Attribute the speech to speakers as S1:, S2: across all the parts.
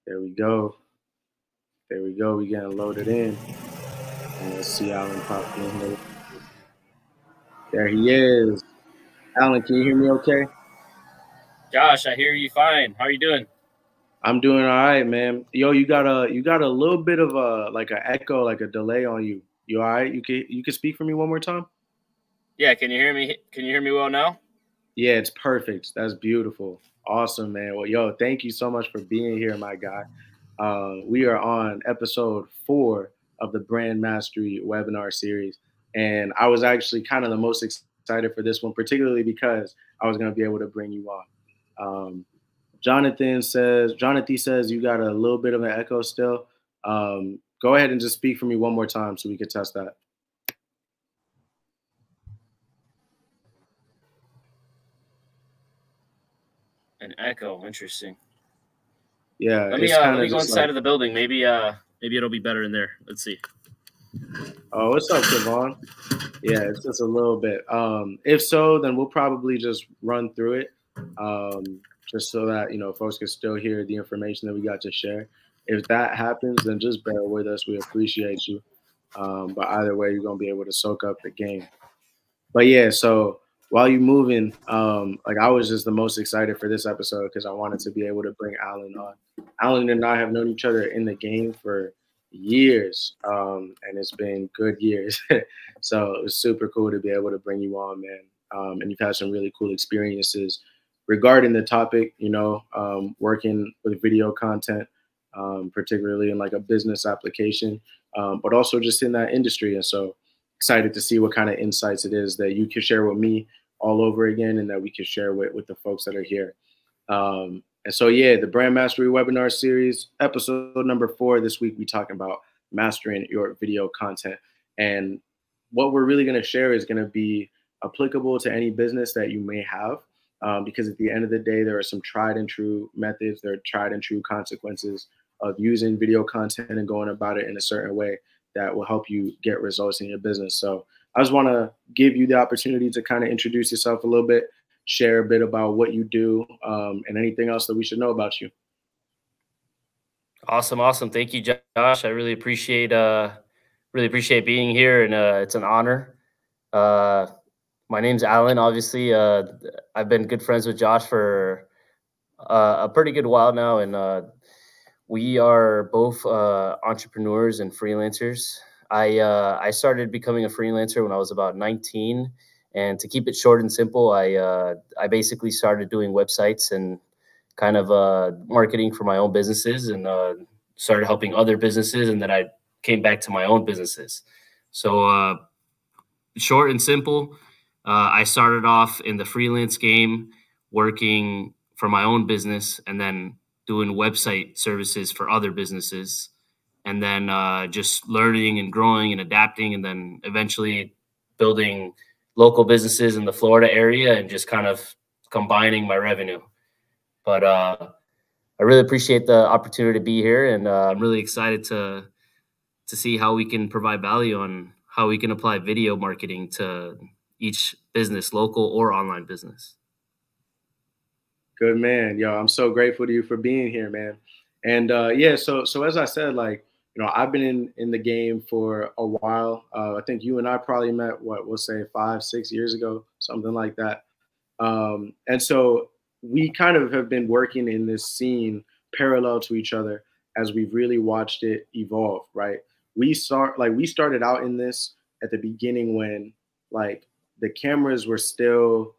S1: There we go. There we go. We getting loaded in. And let's see Alan pop in here. There he is. Alan, can you hear me okay?
S2: Josh, I hear you fine. How are you doing?
S1: I'm doing all right, man. Yo, you got a little bit of a like an echo, like a delay on you. You all right? You can speak for me one more time?
S2: Yeah, can you hear me? Can you hear me well now?
S1: Yeah, it's perfect. That's beautiful. Awesome, man. Well, yo, thank you so much for being here, my guy. We are on episode 4 of the Brand Mastery webinar series. And I was actually kind of the most excited for this one, particularly because I was going to be able to bring you on. Jonathan says you got a little bit of an echo still. Go ahead and just speak for me one more time so we could test that.
S2: An echo, interesting.
S1: Yeah,
S2: let me go inside of the building. Maybe it'll be better in there. Let's see.
S1: Oh, what's up, Kevon? Yeah, it's just a little bit. If so, then we'll probably just run through it, just so that folks can still hear the information that we got to share. If that happens, then just bear with us. We appreciate you. But either way, you're gonna be able to soak up the game. But yeah, so while you're moving, like I was just the most excited for this episode because I wanted to be able to bring Alan on. Alan and I have known each other in the game for years, and it's been good years. So it was super cool to be able to bring you on, man. And you've had some really cool experiences regarding the topic, working with video content, particularly in like a business application, but also just in that industry. And so excited to see what kind of insights it is that you can share with me all over again and that we can share with the folks that are here. And so, yeah, the Brand Mastery webinar series, episode number 4 this week, we talking about mastering your video content. And what we're really going to share is going to be applicable to any business that you may have, because at the end of the day, there are some tried and true methods, there are tried and true consequences of using video content and going about it in a certain way that will help you get results in your business. So I just want to give you the opportunity to kind of introduce yourself a little bit, share a bit about what you do, and anything else that we should know about you.
S2: Awesome. Thank you, Josh. I really appreciate being here, and it's an honor. My name's Alan. Obviously, I've been good friends with Josh for a pretty good while now, and we are both entrepreneurs and freelancers. I started becoming a freelancer when I was about 19. And to keep it short and simple, I basically started doing websites and kind of marketing for my own businesses, and started helping other businesses. And then I came back to my own businesses. So short and simple, I started off in the freelance game, working for my own business, and then doing website services for other businesses, and then just learning and growing and adapting, and then eventually building local businesses in the Florida area and just kind of combining my revenue. But I really appreciate the opportunity to be here, and I'm really excited to see how we can provide value on how we can apply video marketing to each business, local or online business.
S1: Good, man. Yo, I'm so grateful to you for being here, man. And yeah, so as I said, like, I've been in the game for a while. I think you and I probably met, we'll say 5-6 years ago, something like that. And so we kind of have been working in this scene parallel to each other as we've really watched it evolve, right? We started out in this at the beginning when like the cameras were still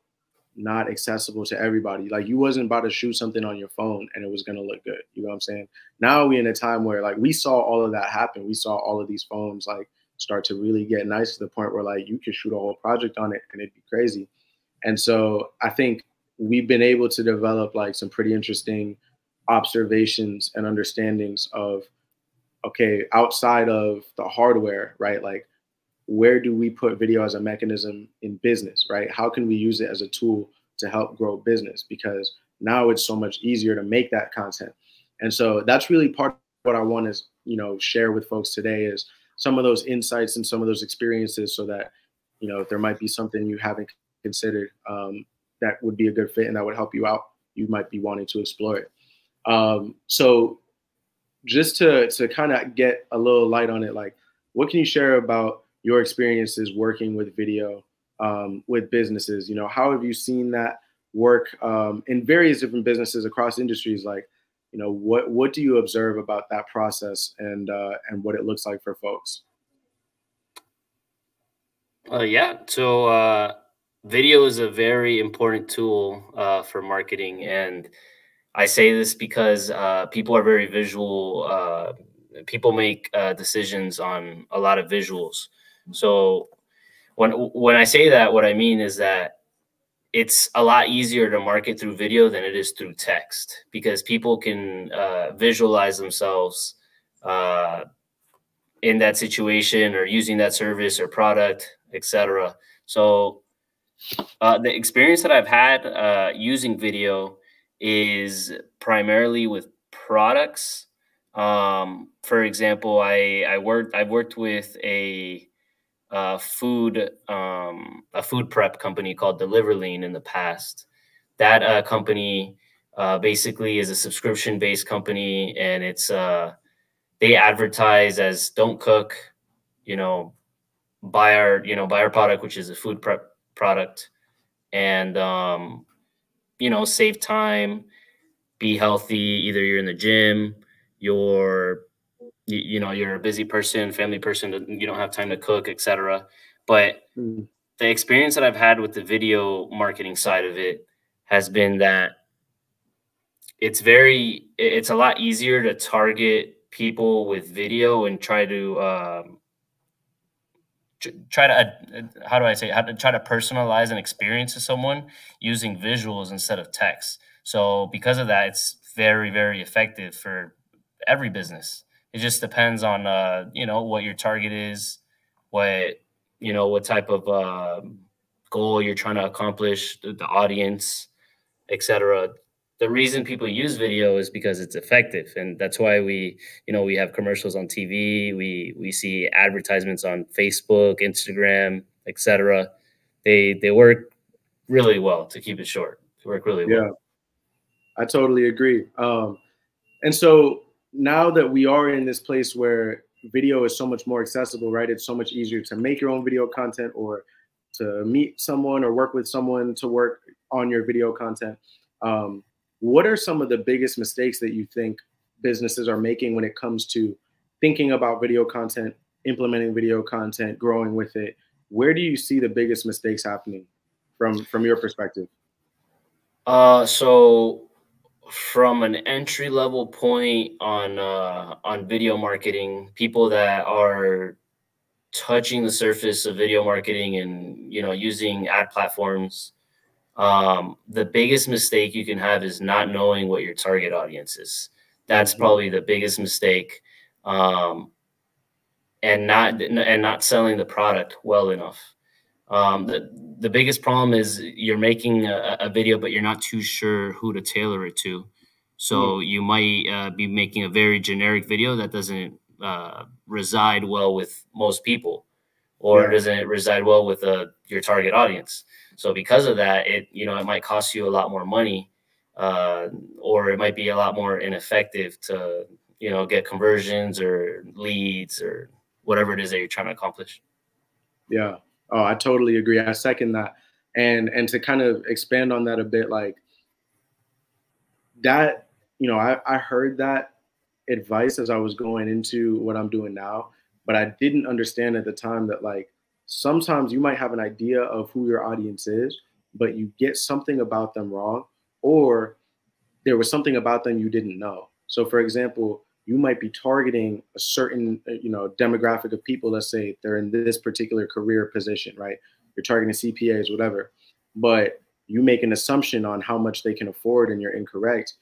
S1: not accessible to everybody. Like you wasn't about to shoot something on your phone and it was gonna look good. You know what I'm saying? Now we're in a time where like we saw all of that happen. We saw all of these phones like start to really get nice to the point where like you could shoot a whole project on it and it'd be crazy. And so I think we've been able to develop like some pretty interesting observations and understandings of, okay, outside of the hardware, right? Like where do we put video as a mechanism in business, right? How can we use it as a tool to help grow business? Because now it's so much easier to make that content. And so that's really part of what I want to, share with folks today is some of those insights and some of those experiences so that, if there might be something you haven't considered that would be a good fit and that would help you out, you might be wanting to explore it. So just to kind of get a little light on it, like, what can you share about your experiences working with video with businesses? You know, how have you seen that work in various different businesses across industries? Like, you know, what do you observe about that process and what it looks like for folks?
S2: Yeah. So video is a very important tool for marketing, and I say this because people are very visual. People make decisions on a lot of visuals. So when I say that, what I mean is that it's a lot easier to market through video than it is through text, because people can visualize themselves uh, in that situation or using that service or product, etc. So the experience that I've had using video is primarily with products. For example, I've worked with a food prep company called Deliverlean in the past. That company basically is a subscription based company, and it's they advertise as "Don't cook," you know, buy our product, which is a food prep product, and save time, be healthy. Either you're in the gym, you're you're a busy person, family person, you don't have time to cook, etc. But
S1: Mm.
S2: the experience that I've had with the video marketing side of it has been that it's a lot easier to target people with video and try to how do I say, how to try to personalize an experience to someone using visuals instead of text. So because of that, it's very, very effective for every business. It just depends on what your target is, what what type of goal you're trying to accomplish, the audience, etc. The reason people use video is because it's effective, and that's why we have commercials on TV, we see advertisements on Facebook, Instagram, etc. They work really well. To keep it short, they work really
S1: Yeah,
S2: well.
S1: I totally agree. And so now that we are in this place where video is so much more accessible, right? It's so much easier to make your own video content or to meet someone or work with someone to work on your video content. Um, what are some of the biggest mistakes that you think businesses are making when it comes to thinking about video content, implementing video content, growing with it? Where do you see the biggest mistakes happening from your perspective?
S2: So from an entry level point on video marketing, people that are touching the surface of video marketing and using ad platforms, the biggest mistake you can have is not knowing what your target audience is. That's
S1: Mhm.
S2: probably the biggest mistake, and not selling the product well enough. The biggest problem is you're making a video, but you're not too sure who to tailor it to. So you might be making a very generic video that doesn't reside well with most people, or
S1: Yeah,
S2: doesn't reside well with your target audience. So because of that, it might cost you a lot more money, or it might be a lot more ineffective to get conversions or leads or whatever it is that you're trying to accomplish.
S1: yeah. Oh, I totally agree. I second that. And to kind of expand on that a bit, like that, I heard that advice as I was going into what I'm doing now, but I didn't understand at the time that, like, sometimes you might have an idea of who your audience is, but you get something about them wrong, or there was something about them you didn't know. So, for example, you might be targeting a certain, demographic of people. Let's say they're in this particular career position, right? You're targeting CPAs, whatever, but you make an assumption on how much they can afford, and you're incorrect.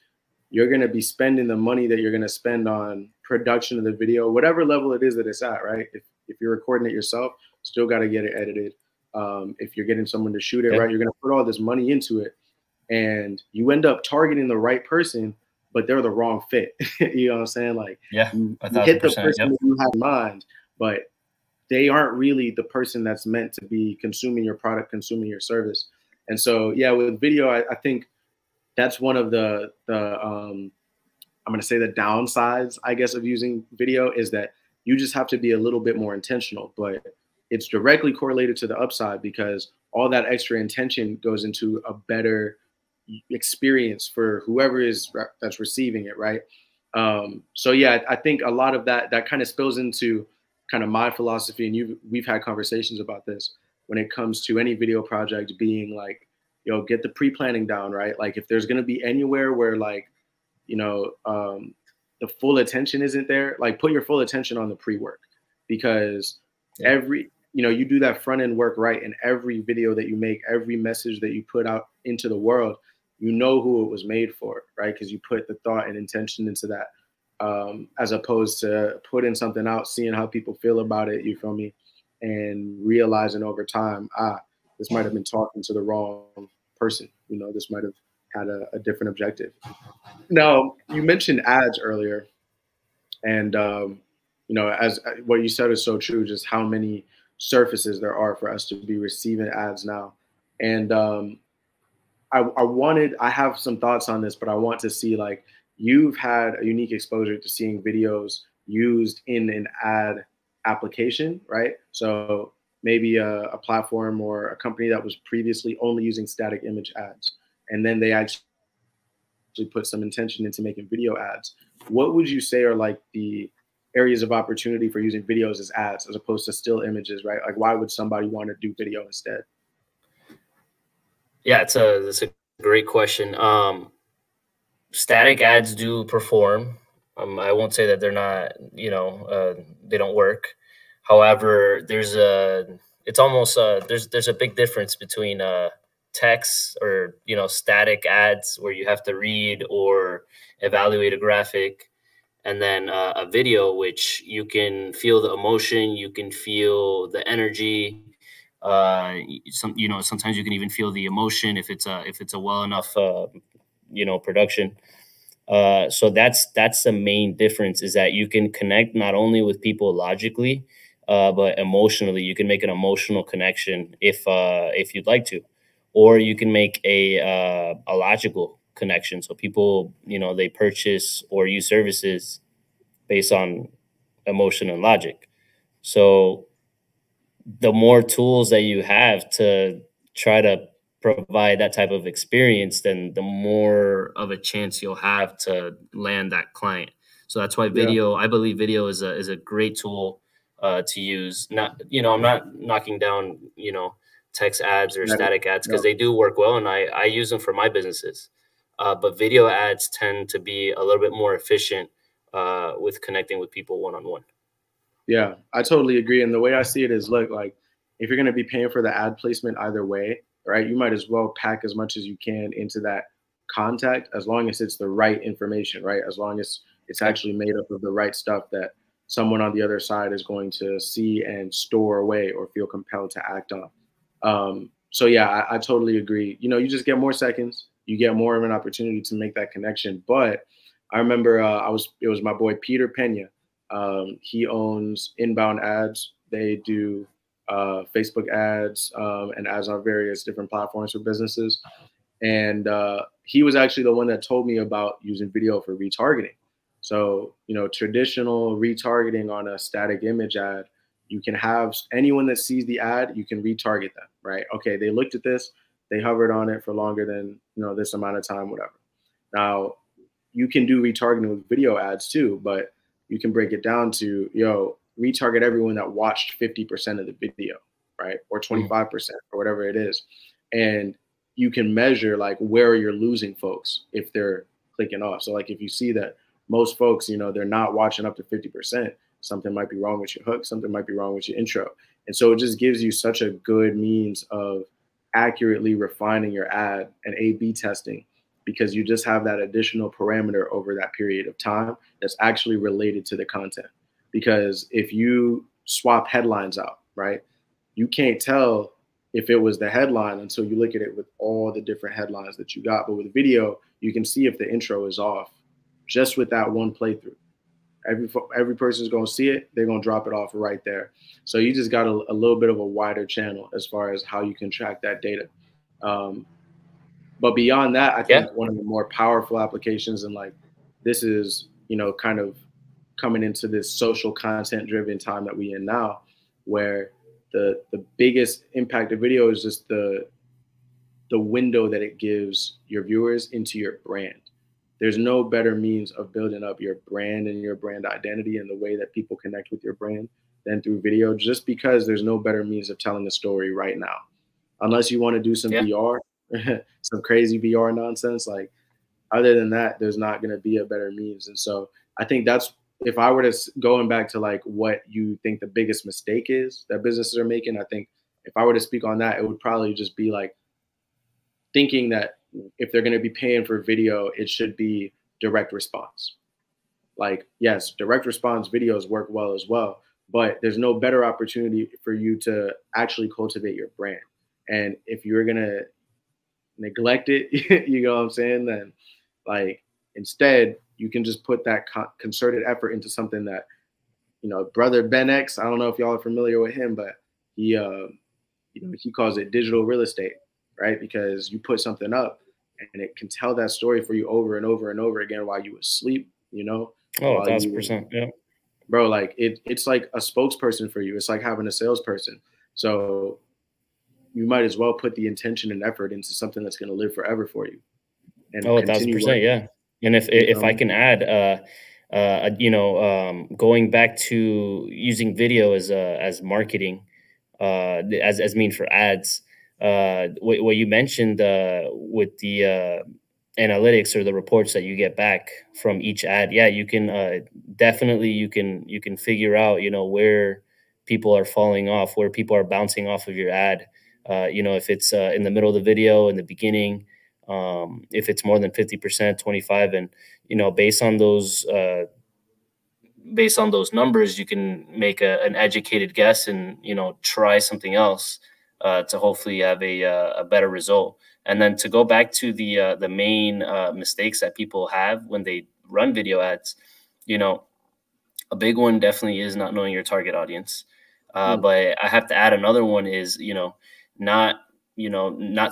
S1: You're going to be spending the money that you're going to spend on production of the video, whatever level it is that it's at, right? If you're recording it yourself, still got to get it edited. If you're getting someone to shoot it,
S2: Yeah.
S1: right, you're going to put all this money into it, and you end up targeting the right person, but they're the wrong fit. You know what I'm saying? Like,
S2: Yeah,
S1: you hit the
S2: 1,000%.
S1: person
S2: Yep.
S1: that you have in mind, but they aren't really the person that's meant to be consuming your product, consuming your service. And so, yeah, with video, I think that's one of the I'm going to say the downsides, I guess, of using video is that you just have to be a little bit more intentional, but it's directly correlated to the upside because all that extra intention goes into a better experience for whoever is that's receiving it, right? So yeah, I think a lot of that kind of spills into kind of my philosophy, and we've had conversations about this when it comes to any video project being like, get the pre-planning down, right? Like if there's going to be anywhere where like, the full attention isn't there, like put your full attention on the pre-work, because you do that front end work right, and every video that you make, every message that you put out into the world, you know who it was made for, right? Because you put the thought and intention into that, as opposed to putting something out, seeing how people feel about it, you feel me, and realizing over time, this might have been talking to the wrong person, this might have had a different objective. Now, you mentioned ads earlier, and as what you said is so true, just how many surfaces there are for us to be receiving ads now. And I have some thoughts on this, but I want to see, like, you've had a unique exposure to seeing videos used in an ad application, right? So maybe a platform or a company that was previously only using static image ads, and then they actually put some intention into making video ads. What would you say are like the areas of opportunity for using videos as ads as opposed to still images, right? Like, why would somebody want to do video instead?
S2: Yeah, that's a great question. Static ads do perform. I won't say that they're not, they don't work. However, there's a big difference between text or static ads where you have to read or evaluate a graphic, and then a video which you can feel the emotion, you can feel the energy. Sometimes you can even feel the emotion if it's a well enough production. So that's the main difference, is that you can connect not only with people logically, but emotionally. You can make an emotional connection if you'd like to, or you can make a logical connection. So people, they purchase or use services based on emotion and logic. So the more tools that you have to try to provide that type of experience, then the more of a chance you'll have to land that client. So that's why video, I believe video is a great tool to use. Not, I'm not knocking down, text ads or static ads, because they do work well, and I use them for my businesses. But video ads tend to be a little bit more efficient with connecting with people one-on-one.
S1: Yeah, I totally agree. And the way I see it is, look, like, if you're going to be paying for the ad placement either way, right, you might as well pack as much as you can into that contact, as long as it's the right information, right? As long as it's actually made up of the right stuff that someone on the other side is going to see and store away or feel compelled to act on. So yeah, I totally agree. You just get more seconds, you get more of an opportunity to make that connection. But I remember it was my boy Peter Pena. He owns Inbound Ads. They do Facebook ads and ads on various different platforms for businesses. And he was actually the one that told me about using video for retargeting. So, traditional retargeting on a static image ad, you can have anyone that sees the ad, you can retarget them, right? Okay, they looked at this, they hovered on it for longer than, this amount of time, whatever. Now, you can do retargeting with video ads too, but you can break it down to, retarget everyone that watched 50% of the video, right? Or 25% or whatever it is. And you can measure like where you're losing folks if they're clicking off. So like if you see that most folks, they're not watching up to 50%, something might be wrong with your hook, something might be wrong with your intro. And so it just gives you such a good means of accurately refining your ad and A/B testing, because you just have that additional parameter over that period of time that's actually related to the content. Because if you swap headlines out, right, you can't tell if it was the headline until you look at it with all the different headlines that you got. But with video, you can see if the intro is off just with that one playthrough. Every person's going to see it. They're going to drop it off right there. So you just got a little bit of a wider channel as far as how you can track that data. But beyond that, I think one of the more powerful applications, and like this is, you know, kind of coming into this social content driven time that we in now, where the biggest impact of video is just the window that it gives your viewers into your brand. There's no better means of building up your brand and your brand identity and the way that people connect with your brand than through video, just because there's no better means of telling a story right now. Unless you want to do some VR, some crazy VR nonsense. Like, other than that, there's not going to be a better means. And so I think that's, if I were to, going back to like what you think the biggest mistake is that businesses are making, I think if I were to speak on that, it would probably just be like thinking that if they're going to be paying for video, it should be direct response. Like, yes, direct response videos work well as well, but there's no better opportunity for you to actually cultivate your brand. And if you're going to neglect it, you know what I'm saying, then like instead you can just put that concerted effort into something that, you know, brother Ben X, I don't know if y'all are familiar with him, but he, you know, he calls it digital real estate, right? Because you put something up and it can tell that story for you over and over and over again while you asleep, you know?
S2: Oh, 1,000%. Yeah.
S1: Bro, like it's like a spokesperson for you. It's like having a salesperson. So you might as well put the intention and effort into something that's going to live forever for you.
S2: And 1,000%. Yeah. And if I can add, you know, going back to using video as marketing, as mean for ads, what you mentioned with the analytics or the reports that you get back from each ad, yeah, you can definitely you can figure out, you know, where people are falling off, where people are bouncing off of your ad. You know, if it's in the middle of the video, in the beginning, if it's more than 50%, 25, and you know, based on those numbers, you can make an educated guess and, you know, try something else to hopefully have a better result. And then to go back to the main mistakes that people have when they run video ads, you know, a big one definitely is not knowing your target audience. But I have to add another one is, you know, not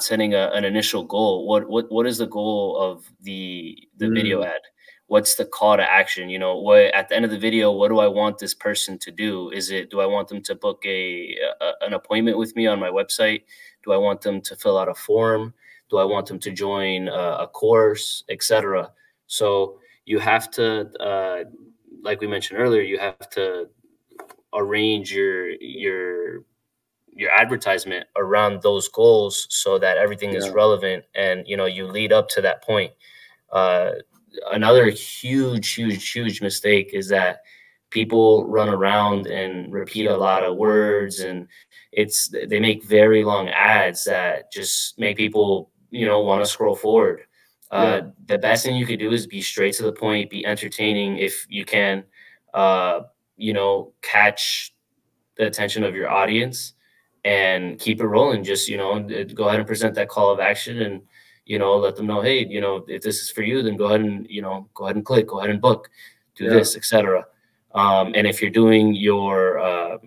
S2: setting an initial goal. What is the goal of the video ad? What's the call to action? You know, what at the end of the video, what do I want this person to do? Do I want them to book an appointment with me on my website? Do I want them to fill out a form? Do I want them to join a course, etc.? So you have to, like we mentioned earlier, you have to arrange your advertisement around those goals so that everything is relevant and, you know, you lead up to that point. Another huge mistake is that people run around and repeat a lot of words, and they make very long ads that just make people, you know, want to scroll forward. The best thing you could do is be straight to the point, be entertaining if you can, you know, catch the attention of your audience and keep it rolling. Just, you know, go ahead and present that call of action and, you know, let them know, hey, you know, if this is for you, then go ahead and, you know, go ahead and click, go ahead and book, do this, etc. And if you're doing your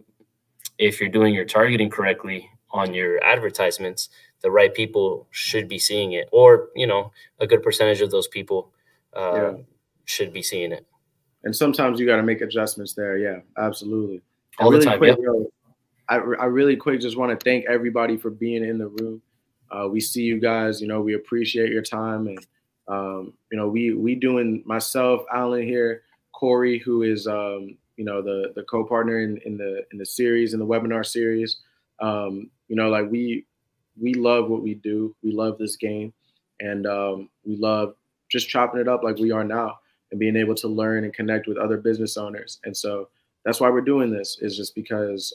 S2: targeting correctly on your advertisements, the right people should be seeing it, or, you know, a good percentage of those people should be seeing it.
S1: And sometimes you got to make adjustments there. Yeah, absolutely.
S2: All the time.
S1: Quick, I really quick just want to thank everybody for being in the room. We see you guys, you know, we appreciate your time. And, you know, we doing, myself, Alan here, Corey, who is, you know, the co-partner in the series, in the webinar series. You know, like we love what we do. We love this game, and we love just chopping it up like we are now and being able to learn and connect with other business owners. And so that's why we're doing this, is just because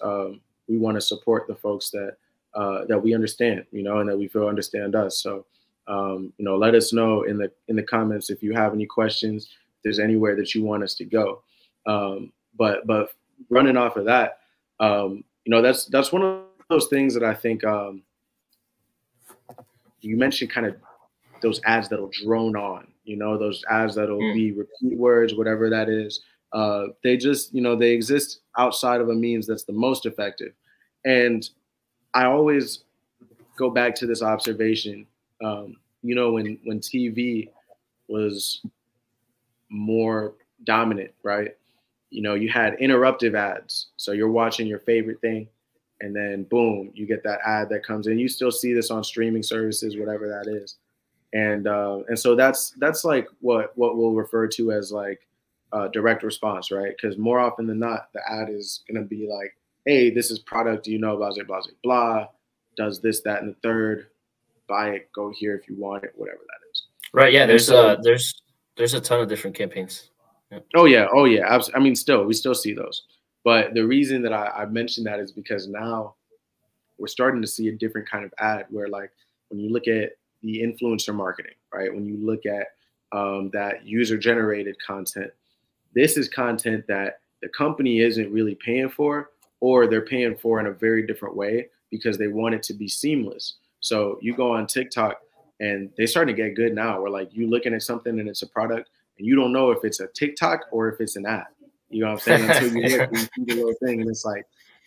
S1: we want to support the folks that we understand, you know, and that we feel understand us. So, you know, let us know in the comments if you have any questions, if there's anywhere that you want us to go. But running off of that, you know, that's one of those things that I think you mentioned, kind of those ads that'll drone on, you know, those ads that'll be repeat words, whatever that is. They just, you know, they exist outside of a means that's the most effective. And I always go back to this observation, you know, when TV was more dominant, right? You know, you had interruptive ads. So you're watching your favorite thing, and then boom, you get that ad that comes in. You still see this on streaming services, whatever that is. And so that's like what we'll refer to as like direct response, right? Because more often than not, the ad is gonna be like, hey, this is product, you know, blah blah blah blah, does this, that, and the third. Buy it, go here if you want it, whatever that is.
S2: Right. Yeah. There's
S1: so,
S2: there's a ton of different campaigns.
S1: Yeah. Oh yeah. I mean, we still see those. But the reason that I mentioned that is because now we're starting to see a different kind of ad where, like, when you look at the influencer marketing, right? When you look at that user generated content, this is content that the company isn't really paying for, or they're paying for in a very different way because they want it to be seamless. So you go on TikTok and they're starting to get good now where, like, you looking at something and it's a product and you don't know if it's a TikTok or if it's an ad. You know what I'm saying? Until you look and you see the little thing and it's like,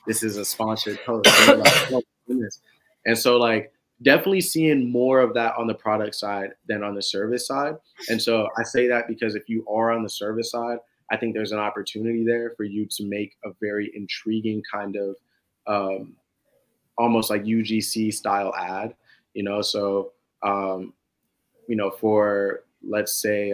S1: this is a sponsored post. And you're like, oh, goodness. And so, like, definitely seeing more of that on the product side than on the service side. And so I say that because if you are on the service side, I think there's an opportunity there for you to make a very intriguing kind of almost like UGC style ad, you know? So, you know, for, let's say,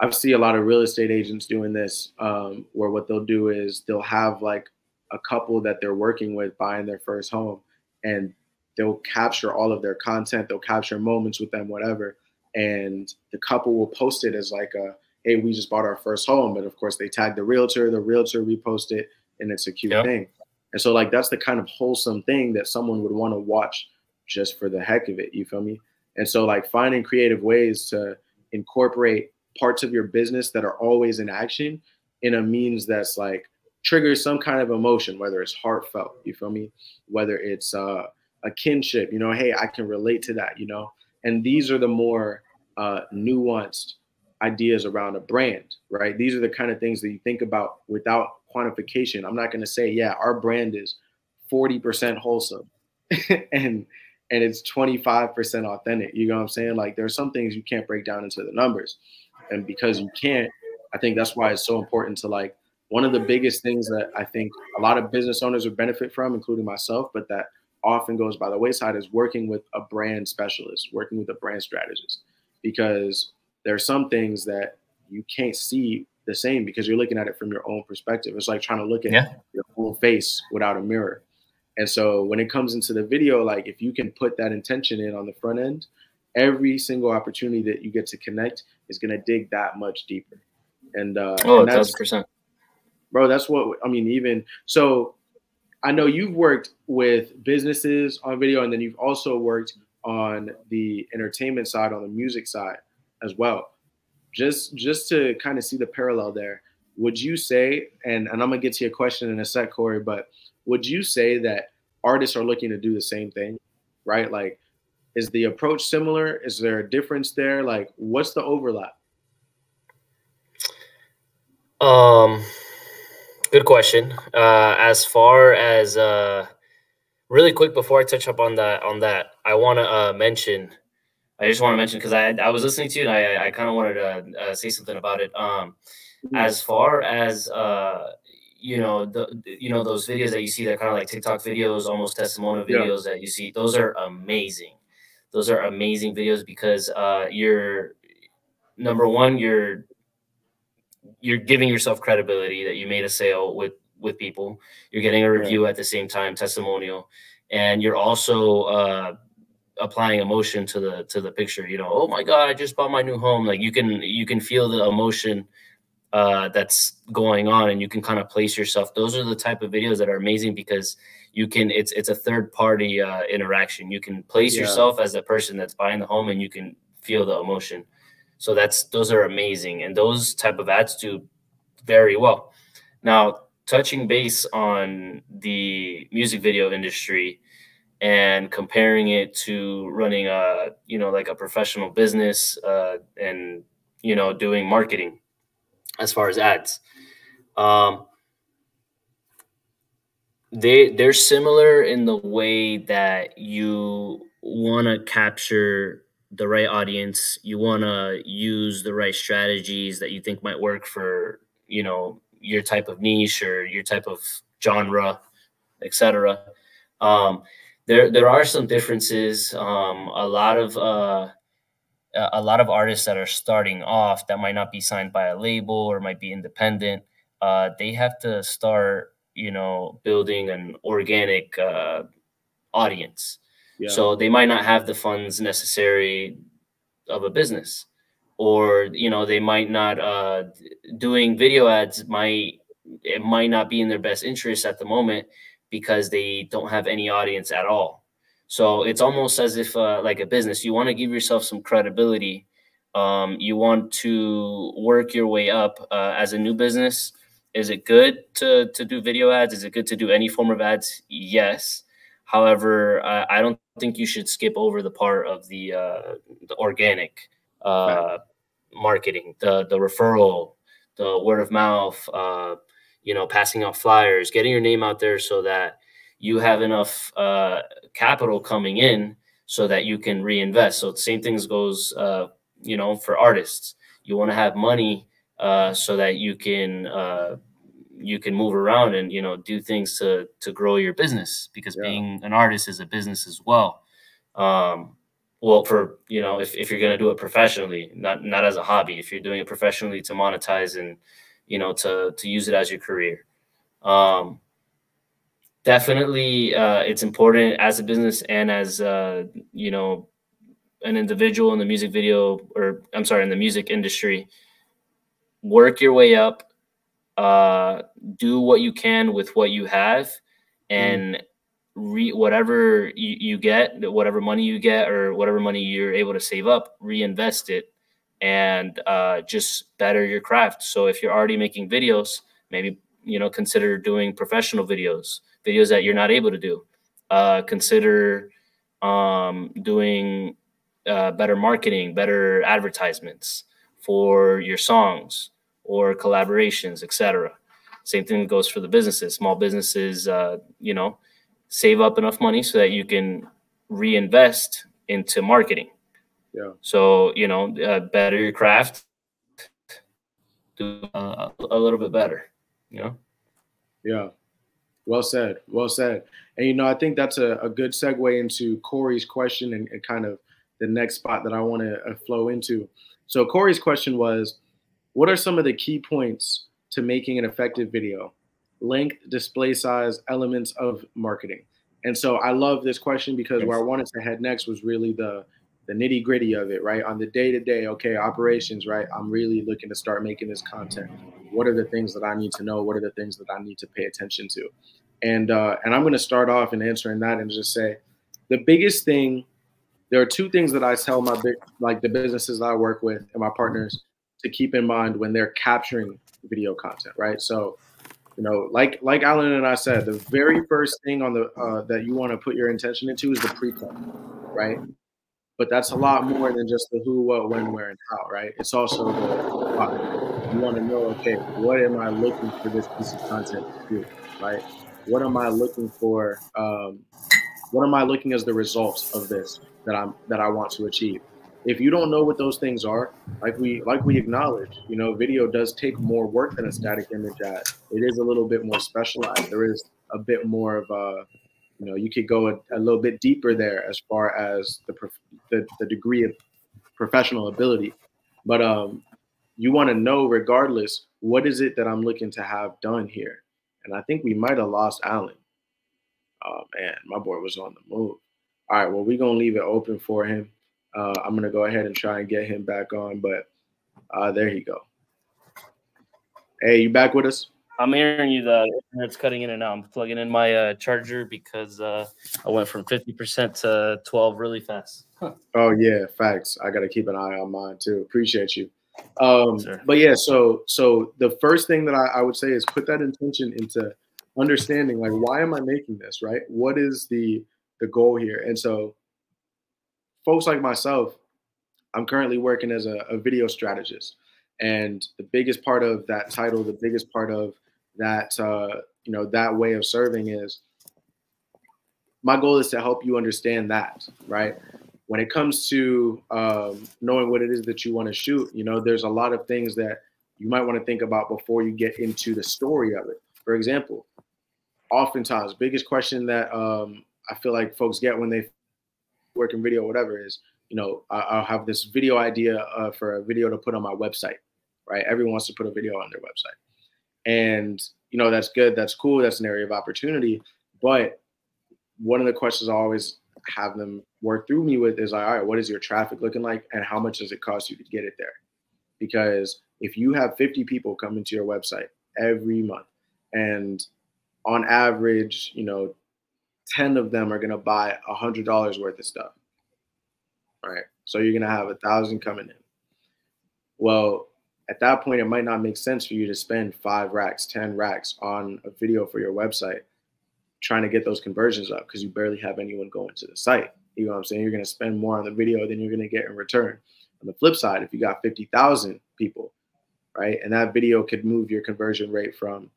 S1: I see a lot of real estate agents doing this, where what they'll do is they'll have like a couple that they're working with buying their first home, and they'll capture all of their content. They'll capture moments with them, whatever. And the couple will post it as like a, hey, we just bought our first home. But of course they tag the realtor repost it, and it's a cute thing. And so, like, that's the kind of wholesome thing that someone would want to watch just for the heck of it. You feel me? And so, like, finding creative ways to incorporate parts of your business that are always in action in a means that's like triggers some kind of emotion, whether it's heartfelt, you feel me? Whether it's a kinship, you know, hey, I can relate to that, you know? And these are the more nuanced ideas around a brand, right? These are the kind of things that you think about without quantification. I'm not going to say, yeah, our brand is 40% wholesome and it's 25% authentic. You know what I'm saying? Like, there's some things you can't break down into the numbers. And because you can't, I think that's why it's so important to, like, one of the biggest things that I think a lot of business owners would benefit from, including myself, but that often goes by the wayside, is working with a brand specialist, working with a brand strategist, because there are some things that you can't see the same because you're looking at it from your own perspective. It's like trying to look at your own face without a mirror. And so when it comes into the video, like, if you can put that intention in on the front end, every single opportunity that you get to connect is going to dig that much deeper. And and that's
S2: 1,000%.
S1: Bro, that's what I mean. Even so, I know you've worked with businesses on video, and then you've also worked on the entertainment side, on the music side as well. Just to kind of see the parallel there, would you say, and I'm gonna get to your question in a sec, Corey, but would you say that artists are looking to do the same thing, right? Like, is the approach similar? Is there a difference there? Like, what's the overlap?
S2: Good question. As far as really quick before I touch up on that, I want to mention. I just want to mention because I was listening to you and I kind of wanted to say something about it. As far as you know those videos that you see, that kind of like TikTok videos, almost testimonial videos that you see, those are amazing. Those are amazing videos because you're number one, you're giving yourself credibility that you made a sale with people. You're getting a review at the same time, testimonial, and you're also applying emotion to the picture. You know, oh my God, I just bought my new home. Like, you can feel the emotion that's going on, and you can kind of place yourself. Those are the type of videos that are amazing because you can. It's a third party interaction. You can place yourself as the person that's buying the home, and you can feel the emotion. So those are amazing, and those type of ads do very well. Now, touching base on the music video industry and comparing it to running like a professional business and doing marketing as far as ads, they're similar in the way that you want to capture the right audience. You want to use the right strategies that you think might work for, you know, your type of niche or your type of genre, etc. There are some differences. A lot of artists that are starting off that might not be signed by a label or might be independent, they have to start, you know, building an organic audience.
S1: Yeah.
S2: So they might not have the funds necessary of a business, or, you know, they might not, doing video ads might not be in their best interest at the moment because they don't have any audience at all. So it's almost as if, like a business, you want to give yourself some credibility. You want to work your way up as a new business. Is it good to do video ads? Is it good to do any form of ads? Yes. However, I don't think you should skip over the part of the organic marketing, the referral, the word of mouth, you know, passing out flyers, getting your name out there so that you have enough capital coming in so that you can reinvest. So the same things goes, you know, for artists. You want to have money so that you can move around and, you know, do things to grow your business, because being an artist is a business as well. Well, for, you know, if you're going to do it professionally, not as a hobby, if you're doing it professionally to monetize and, you know, to use it as your career. Definitely, it's important as a business and as, you know, an individual in the music video, or I'm sorry, in the music industry. Work your way up, do what you can with what you have, and whatever you get, whatever money you get, or whatever money you're able to save up, reinvest it, and just better your craft. So if you're already making videos, maybe, you know, consider doing professional videos that you're not able to do. Consider doing better marketing, better advertisements for your songs or collaborations, etc. Same thing goes for the businesses. Small businesses, you know, save up enough money so that you can reinvest into marketing.
S1: Yeah.
S2: So, you know, better your craft, do a little bit better, you know?
S1: Yeah. Well said. Well said. And, you know, I think that's a good segue into Corey's question and kind of the next spot that I want to flow into. So Corey's question was, what are some of the key points to making an effective video? Length, display size, elements of marketing. And so I love this question because where I wanted to head next was really the nitty-gritty of it, right? On the day-to-day, okay, operations, right? I'm really looking to start making this content. What are the things that I need to know? What are the things that I need to pay attention to? And I'm going to start off in answering that and just say the biggest thing, there are two things that I tell the businesses that I work with and my partners to keep in mind when they're capturing video content, right? So, you know, like Alan and I said, the very first thing on the that you want to put your intention into is the pre-plan, right? But that's a lot more than just the who, what, when, where, and how, right? It's also the why. You want to know, okay, what am I looking for this piece of content to do, right? What am I looking for? What am I looking as the results of this that I want to achieve? If you don't know what those things are, like we acknowledge, you know, video does take more work than a static image ad. It is a little bit more specialized. There is a bit more of a, you know, you could go a little bit deeper there as far as the degree of professional ability. But you want to know, regardless, what is it that I'm looking to have done here? And I think we might have lost Alan. Oh man, my boy was on the move. All right, well, we're gonna leave it open for him. I'm gonna go ahead and try and get him back on, but there you go. Hey, you back with us?
S2: I'm hearing you. The internet's cutting in and out. I'm plugging in my charger because I went from 50% to 12 really fast. Huh.
S1: Oh yeah, facts. I gotta keep an eye on mine too. Appreciate you. But yeah, so the first thing that I would say is put that intention into understanding, like, why am I making this, right? What is the goal here? And so folks like myself, I'm currently working as a video strategist. And the biggest part of that title, the biggest part of that, you know, that way of serving is my goal is to help you understand that, right? when it comes to knowing what it is that you want to shoot, you know, there's a lot of things that you might want to think about before you get into the story of it. For example, oftentimes, biggest question that I feel like folks get when they work in video or whatever is, you know, I'll have this video idea for a video to put on my website, right? Everyone wants to put a video on their website. And, you know, that's good. That's cool. That's an area of opportunity. But one of the questions I always have them work through me with is like, all right, what is your traffic looking like? And how much does it cost you to get it there? Because if you have 50 people coming to your website every month, and on average, you know, 10 of them are going to buy $100 worth of stuff, right? So you're going to have 1,000 coming in. Well, at that point, it might not make sense for you to spend 5 racks, 10 racks on a video for your website trying to get those conversions up because you barely have anyone going to the site. You know what I'm saying? You're going to spend more on the video than you're going to get in return. On the flip side, if you got 50,000 people, right, and that video could move your conversion rate from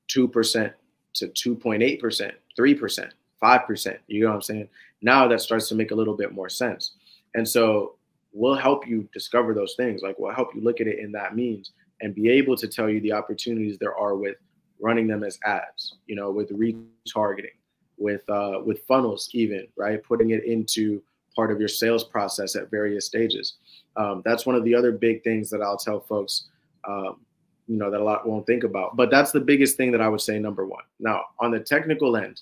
S1: 2% to 2.8%, 3%, 5%, you know what I'm saying? Now that starts to make a little bit more sense. And so we'll help you discover those things. Like we'll help you look at it in that means and be able to tell you the opportunities there are with running them as ads, you know, with retargeting, with funnels even, right? Putting it into part of your sales process at various stages. That's one of the other big things that I'll tell folks, you know, that a lot won't think about. But that's the biggest thing that I would say, number one. Now, on the technical end,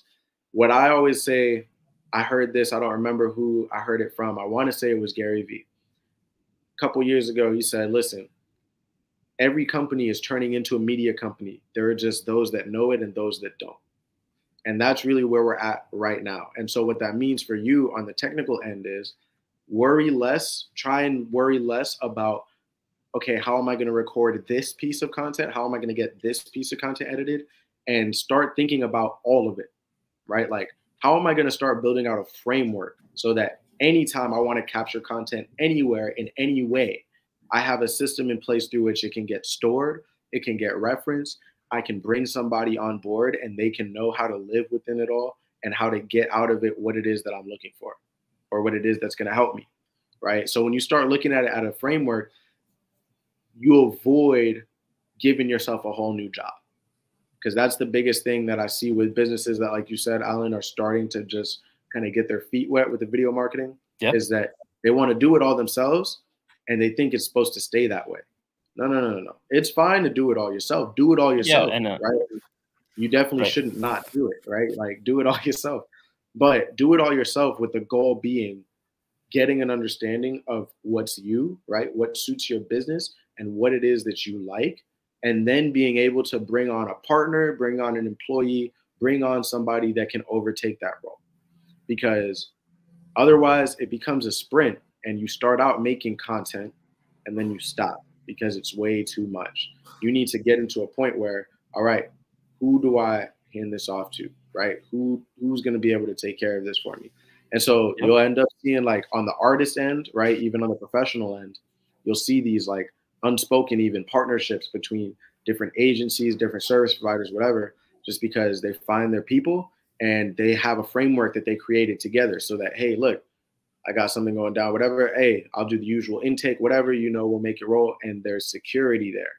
S1: what I always say, I heard this, I don't remember who I heard it from. I want to say it was Gary Vee. A couple years ago, he said, listen, every company is turning into a media company. There are just those that know it and those that don't. And that's really where we're at right now. And so what that means for you on the technical end is worry less, try and worry less about, okay, how am I going to record this piece of content? How am I going to get this piece of content edited? And start thinking about all of it, right? Like, how am I going to start building out a framework so that anytime I want to capture content anywhere in any way, I have a system in place through which it can get stored, it can get referenced, I can bring somebody on board and they can know how to live within it all and how to get out of it what it is that I'm looking for or what it is that's going to help me, right? So when you start looking at it at a framework, you avoid giving yourself a whole new job. Because that's the biggest thing that I see with businesses that, like you said, Alan, are starting to just kind of get their feet wet with the video marketing, is that they want to do it all themselves and they think it's supposed to stay that way. No. It's fine to do it all yourself. Do it all yourself, right? You definitely shouldn't not do it, right? Like, do it all yourself. But do it all yourself with the goal being getting an understanding of what's you, right? What suits your business and what it is that you like. And then being able to bring on a partner, bring on an employee, bring on somebody that can overtake that role. Because otherwise it becomes a sprint and you start out making content and then you stop because it's way too much. You need to get into a point where, all right, who do I hand this off to, right? Who's going to be able to take care of this for me? And so you'll end up seeing, like, on the artist end, right, even on the professional end, you'll see these like unspoken even partnerships between different agencies, different service providers, whatever, just because they find their people and they have a framework that they created together so that, hey, look, I got something going down, whatever. Hey, I'll do the usual intake, whatever, you know, we'll make it roll. And there's security there.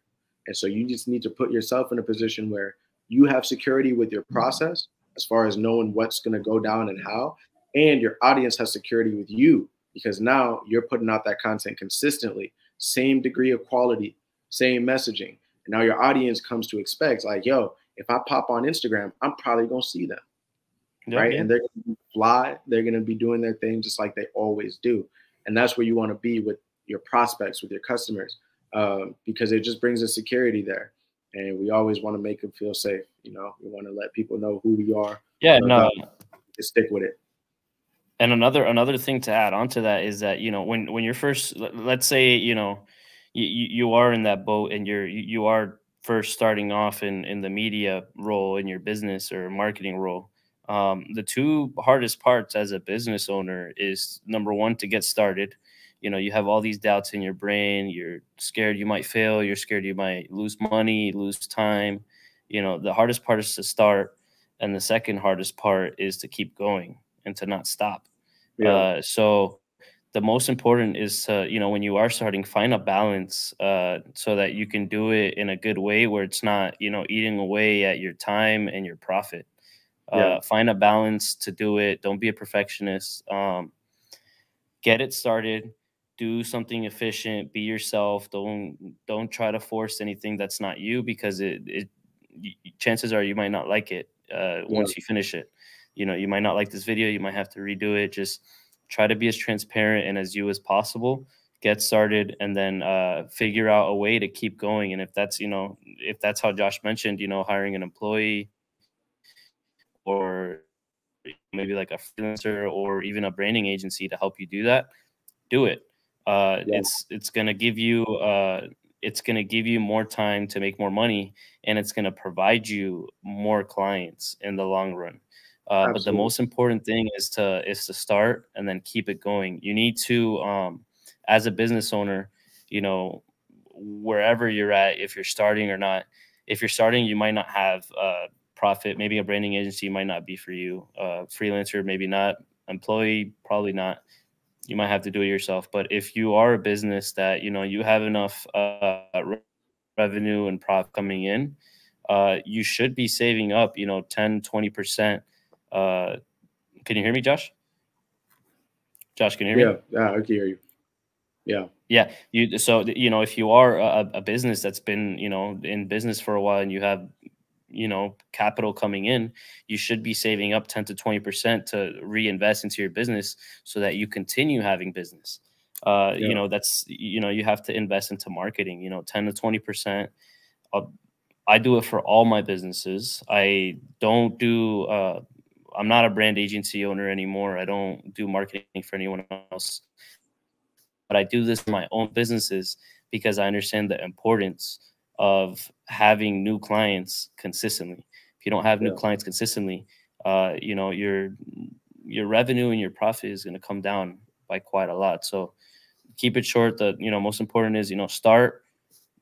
S1: And so you just need to put yourself in a position where you have security with your process as far as knowing what's going to go down and how, and your audience has security with you because now you're putting out that content consistently, same degree of quality, same messaging. And now your audience comes to expect, like, yo, if I pop on Instagram, I'm probably going to see them. Right. And they're going to fly. They're going to be doing their thing just like they always do. And that's where you want to be with your prospects, with your customers, because it just brings a security there. And we always want to make them feel safe. You know, we want to let people know who we are.
S2: Yeah, no,
S1: to stick with it.
S2: And another thing to add on to that is that, you know, when you're first, let's say, you know, you are in that boat and you are first starting off in the media role in your business or marketing role. The two hardest parts as a business owner is, number one, to get started. You know, you have all these doubts in your brain. You're scared you might fail. You're scared you might lose money, lose time. You know, the hardest part is to start. And the second hardest part is to keep going and to not stop.
S1: Yeah.
S2: So the most important is to, when you are starting, find a balance so that you can do it in a good way where it's not, eating away at your time and your profit.
S1: Yeah.
S2: Find a balance to do it. Don't be a perfectionist. Get it started. Do something efficient. Be yourself. Don't try to force anything that's not you, because chances are you might not like it
S1: Yeah.
S2: once you finish it. You might not like this video. You might have to redo it. Just try to be as transparent and as you as possible. Get started, and then figure out a way to keep going. And if that's how Josh mentioned, hiring an employee, or maybe like a freelancer or even a branding agency to help you do that, do it.
S1: Yeah.
S2: It's gonna give you more time to make more money, and it's gonna provide you more clients in the long run. But the
S1: Absolutely.
S2: most important thing is to start and then keep it going. You need to, as a business owner, wherever you're at, if you're starting or not. If you're starting, you might not have profit. Maybe a branding agency might not be for you. Freelancer, maybe not. Employee, probably not. You might have to do it yourself. But if you are a business that you have enough revenue and profit coming in, you should be saving up 10-20%. Can you hear me, Josh? Josh, can you hear me?
S1: Yeah. Yeah. I can hear you. Yeah.
S2: Yeah, if you are a business that's been in business for a while, and you have capital coming in, you should be saving up 10-20% to reinvest into your business so that you continue having business.
S1: Yeah.
S2: That's you have to invest into marketing. 10-20%. I do it for all my businesses. I don't do. I'm not a brand agency owner anymore. I don't do marketing for anyone else. But I do this for my own businesses because I understand the importance of having new clients consistently. If you don't have new
S1: Yeah.
S2: clients consistently, your revenue and your profit is going to come down by quite a lot. So keep it short. The most important is start.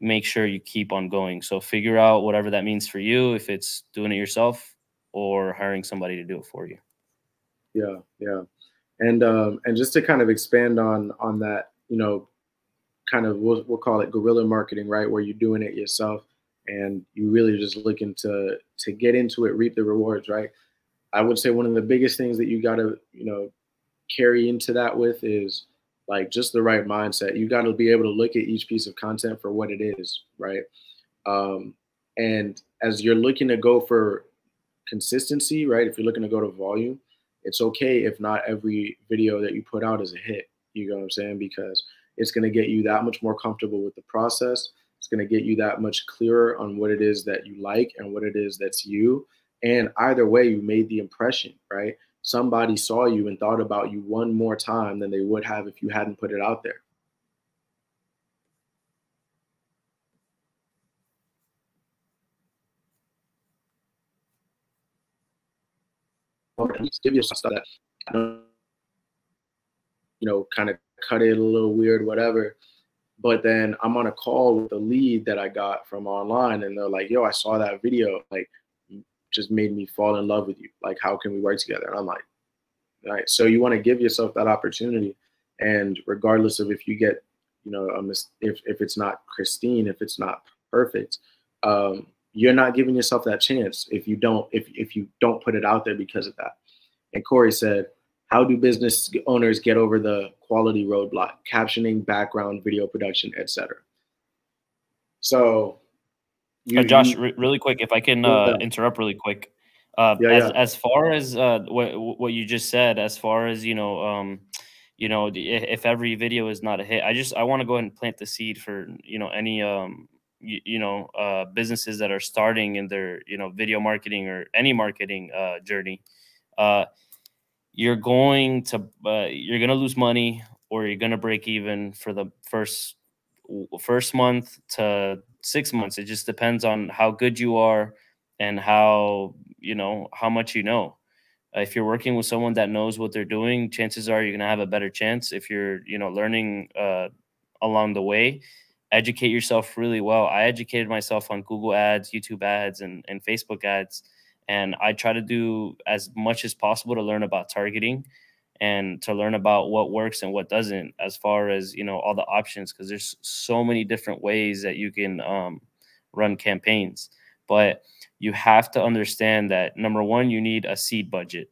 S2: Make sure you keep on going. So figure out whatever that means for you. If it's doing it yourself or hiring somebody to do it for you.
S1: Yeah. Yeah. And just to kind of expand on that, kind of we'll call it guerrilla marketing, right? Where you're doing it yourself and you really just looking to get into it, reap the rewards, right? I would say one of the biggest things that you got to, carry into that with is like just the right mindset. You got to be able to look at each piece of content for what it is, right? Um, and as you're looking to go for consistency, right? If you're looking to go to volume, it's okay if not every video that you put out is a hit. You know what I'm saying? Because it's going to get you that much more comfortable with the process. It's going to get you that much clearer on what it is that you like and what it is that's you. And either way, you made the impression, right? Somebody saw you and thought about you one more time than they would have if you hadn't put it out there. Give yourself stuff that, kind of cut it a little weird, whatever. But then I'm on a call with the lead that I got from online, and they're like, "Yo, I saw that video. Like, just made me fall in love with you. Like, how can we work together?" And I'm like, "Right." So you want to give yourself that opportunity, and regardless of if you get, if it's not pristine, if it's not perfect, you're not giving yourself that chance if you don't put it out there because of that. And Corey said, how do business owners get over the quality roadblock? Captioning, background, video production, etc. So,
S2: Josh, really quick, if I can interrupt really quick. As far as what you just said, as far as if every video is not a hit, I want to go ahead and plant the seed for any businesses that are starting in their video marketing or any marketing journey. You're going to lose money, or you're going to break even for the first month to 6 months. It just depends on how good you are and how much you know. If you're working with someone that knows what they're doing, chances are you're going to have a better chance. If you're learning along the way, educate yourself really well. I educated myself on Google ads, YouTube ads, and Facebook ads. And I try to do as much as possible to learn about targeting. and to learn about what works and what doesn't, as far as, you know, all the options, because there's so many different ways that you can run campaigns. But you have to understand that, number one, you need a seed budget.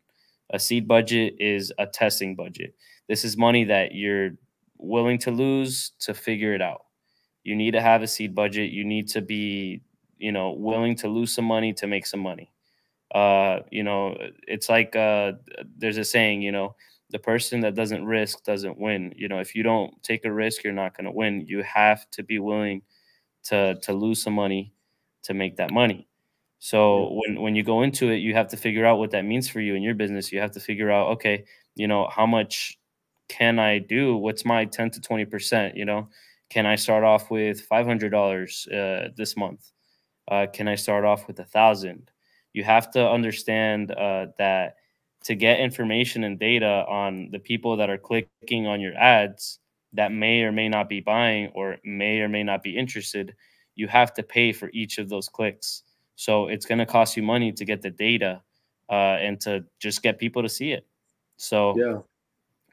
S2: A seed budget is a testing budget. This is money that you're willing to lose to figure it out. You need to have a seed budget. You need to be, you know, willing to lose some money to make some money. You know, it's like there's a saying, you know, the person that doesn't risk doesn't win. You know, if you don't take a risk, you're not going to win. You have to be willing to lose some money to make that money. So when you go into it, you have to figure out what that means for you in your business. You have to figure out, okay, you know, how much can I do? What's my 10 to 20%? You know, can I start off with $500 this month? Can I start off with 1,000? You have to understand that to get information and data on the people that are clicking on your ads that may or may not be buying or may or may not be interested, you have to pay for each of those clicks. So it's going to cost you money to get the data and to just get people to see it. So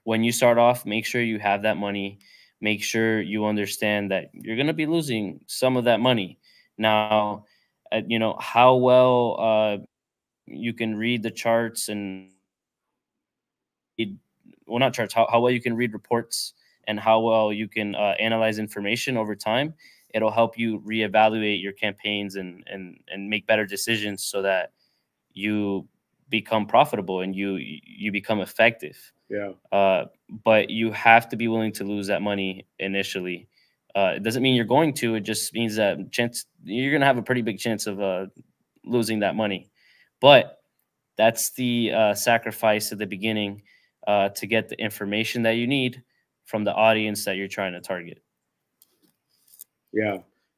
S2: when you start off, make sure you have that money. Make sure you understand that you're going to be losing some of that money. Now, you know, how well you can read the charts and well, not charts, how well you can read reports and how well you can analyze information over time. It'll help you reevaluate your campaigns and make better decisions so that you become profitable and you become effective. But you have to be willing to lose that money initially. It doesn't mean you're going to. It just means that you're going to have a pretty big chance of losing that money. But that's the sacrifice at the beginning to get the information that you need from the audience that you're trying to target.
S1: Yeah.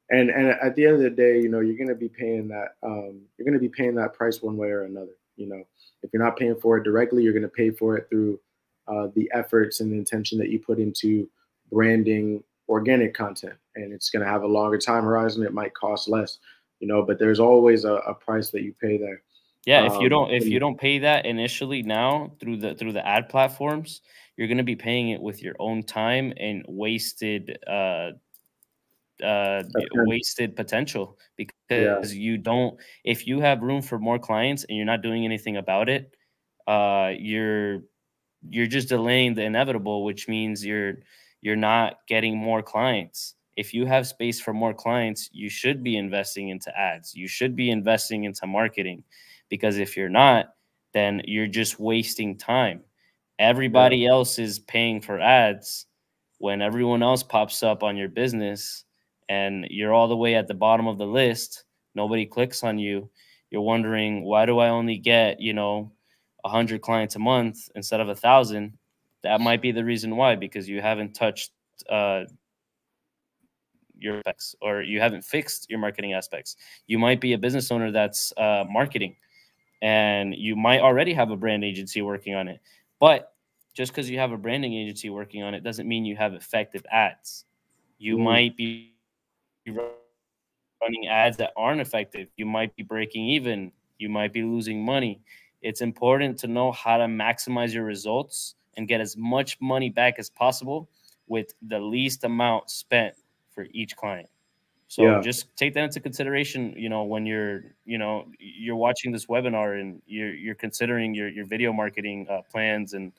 S1: And at the end of the day, you know, you're going to be paying that. You're going to be paying that price one way or another. You know, if you're not paying for it directly, you're going to pay for it through the efforts and the intention that you put into branding organic content. And it's going to have a longer time horizon. It might cost less, you know, but there's always a price that you pay there.
S2: Yeah, if you don't pay that initially now through the ad platforms, you're going to be paying it with your own time and wasted potential, because you don't, if you have room for more clients and you're not doing anything about it, you're just delaying the inevitable, which means you're not getting more clients. If you have space for more clients, you should be investing into ads. You should be investing into marketing, because if you're not, then you're just wasting time. Everybody else is paying for ads when everyone else pops up on your business and you're all the way at the bottom of the list. Nobody clicks on you. You're wondering, why do I only get, you know, 100 clients a month instead of 1,000? That might be the reason why, because you haven't touched your aspects, or you haven't fixed your marketing aspects. You might be a business owner that's marketing, and you might already have a brand agency working on it. But just because you have a branding agency working on it doesn't mean you have effective ads. You might be running ads that aren't effective. You might be breaking even. You might be losing money. It's important to know how to maximize your results and get as much money back as possible with the least amount spent for each client. So just take that into consideration, you know, when you're watching this webinar and you're considering your video marketing plans and,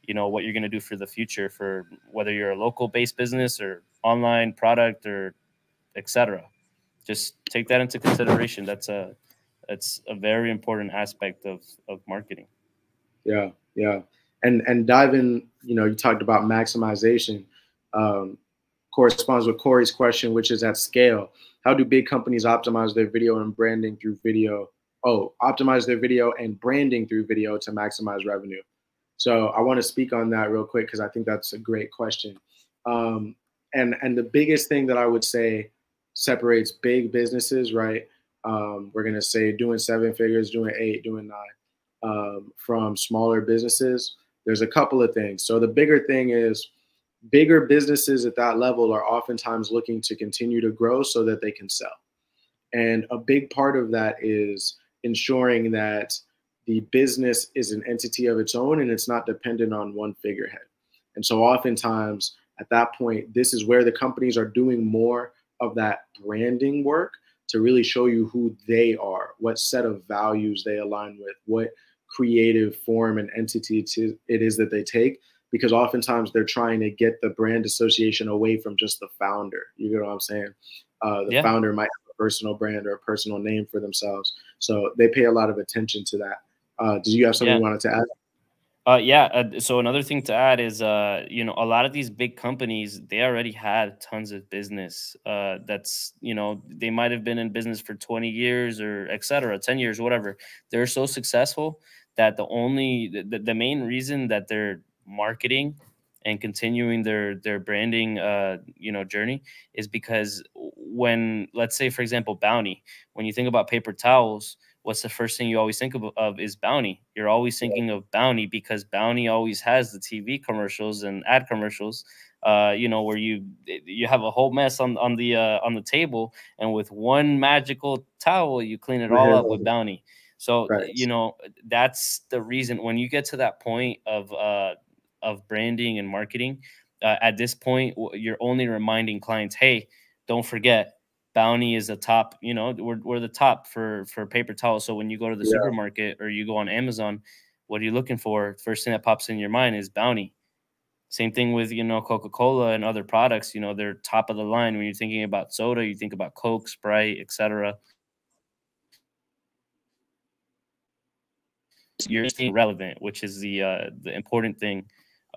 S2: you know, what you're going to do for the future, for whether you're a local based business or online product or etc. Just take that into consideration. That's a very important aspect of marketing.
S1: Yeah. And dive in, you know, you talked about maximization. Corresponds with Corey's question, which is at scale. How do big companies optimize their video and branding through video? Optimize their video and branding through video to maximize revenue. So I want to speak on that real quick, because I think that's a great question. And the biggest thing that I would say separates big businesses, right? We're going to say doing 7 figures, doing 8, doing 9, from smaller businesses. There's a couple of things. So the bigger thing is, bigger businesses at that level are oftentimes looking to continue to grow so that they can sell. And a big part of that is ensuring that the business is an entity of its own and it's not dependent on one figurehead. And so oftentimes at that point, this is where the companies are doing more of that branding work to really show you who they are, what set of values they align with, what creative form and entity it is that they take, because oftentimes they're trying to get the brand association away from just the founder. You know what I'm saying? The founder might have a personal brand or a personal name for themselves. So they pay a lot of attention to that. Did you have something you wanted to add?
S2: So another thing to add is, you know, a lot of these big companies, they already had tons of business. That's, you know, they might have been in business for 20 years or et cetera, 10 years, whatever. They're so successful that the main reason that they're marketing and continuing their branding, you know, journey is because when, let's say, for example, Bounty, when you think about paper towels, what's the first thing you always think of is Bounty. You're always thinking of Bounty because Bounty always has the TV commercials and ad commercials, you know, where you have a whole mess on the table, and with one magical towel, you clean it all up with Bounty. So, you know, that's the reason when you get to that point of branding and marketing, at this point, you're only reminding clients, hey, don't forget, Bounty is the top, you know, we're the top for paper towels. So when you go to the supermarket or you go on Amazon, what are you looking for? First thing that pops in your mind is Bounty. Same thing with, you know, Coca-Cola and other products, you know, they're top of the line. When you're thinking about soda, you think about Coke, Sprite, etc. You're staying relevant, which is the important thing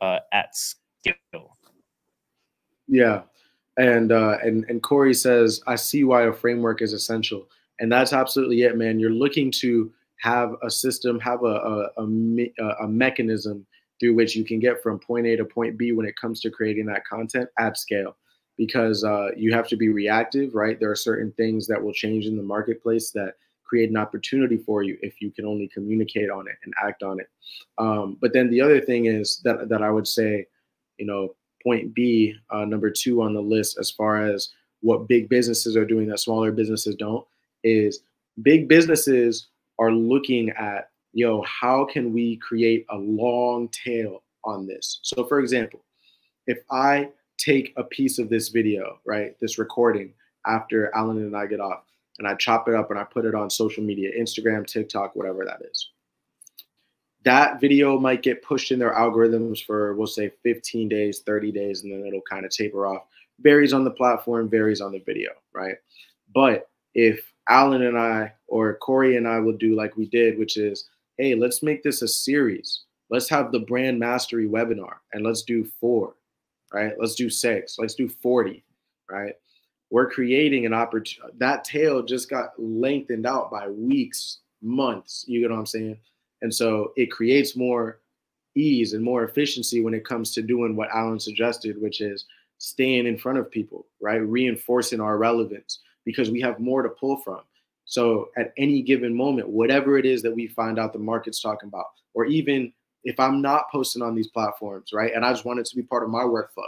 S2: at scale.
S1: Yeah. And Corey says, I see why a framework is essential. And that's absolutely it, man. You're looking to have a system, have a mechanism through which you can get from point A to point B when it comes to creating that content at scale, because you have to be reactive, right? There are certain things that will change in the marketplace that create an opportunity for you if you can only communicate on it and act on it. But then the other thing is that I would say, you know, point B, number 2 on the list, as far as what big businesses are doing that smaller businesses don't, is big businesses are looking at, yo, how can we create a long tail on this? So for example, if I take a piece of this video, right, this recording after Alan and I get off, and I chop it up and I put it on social media, Instagram, TikTok, whatever that is, that video might get pushed in their algorithms for, we'll say, 15 days, 30 days, and then it'll kind of taper off. Varies on the platform, varies on the video, right? But if Alan and I or Corey and I will do like we did, which is, hey, let's make this a series. Let's have the brand mastery webinar, and let's do 4, right? Let's do 6, let's do 40, right? We're creating an opportunity. That tail just got lengthened out by weeks, months, you know what I'm saying? And so it creates more ease and more efficiency when it comes to doing what Alan suggested, which is staying in front of people, right? Reinforcing our relevance, because we have more to pull from. So at any given moment, whatever it is that we find out the market's talking about, or even if I'm not posting on these platforms, right, and I just want it to be part of my workflow,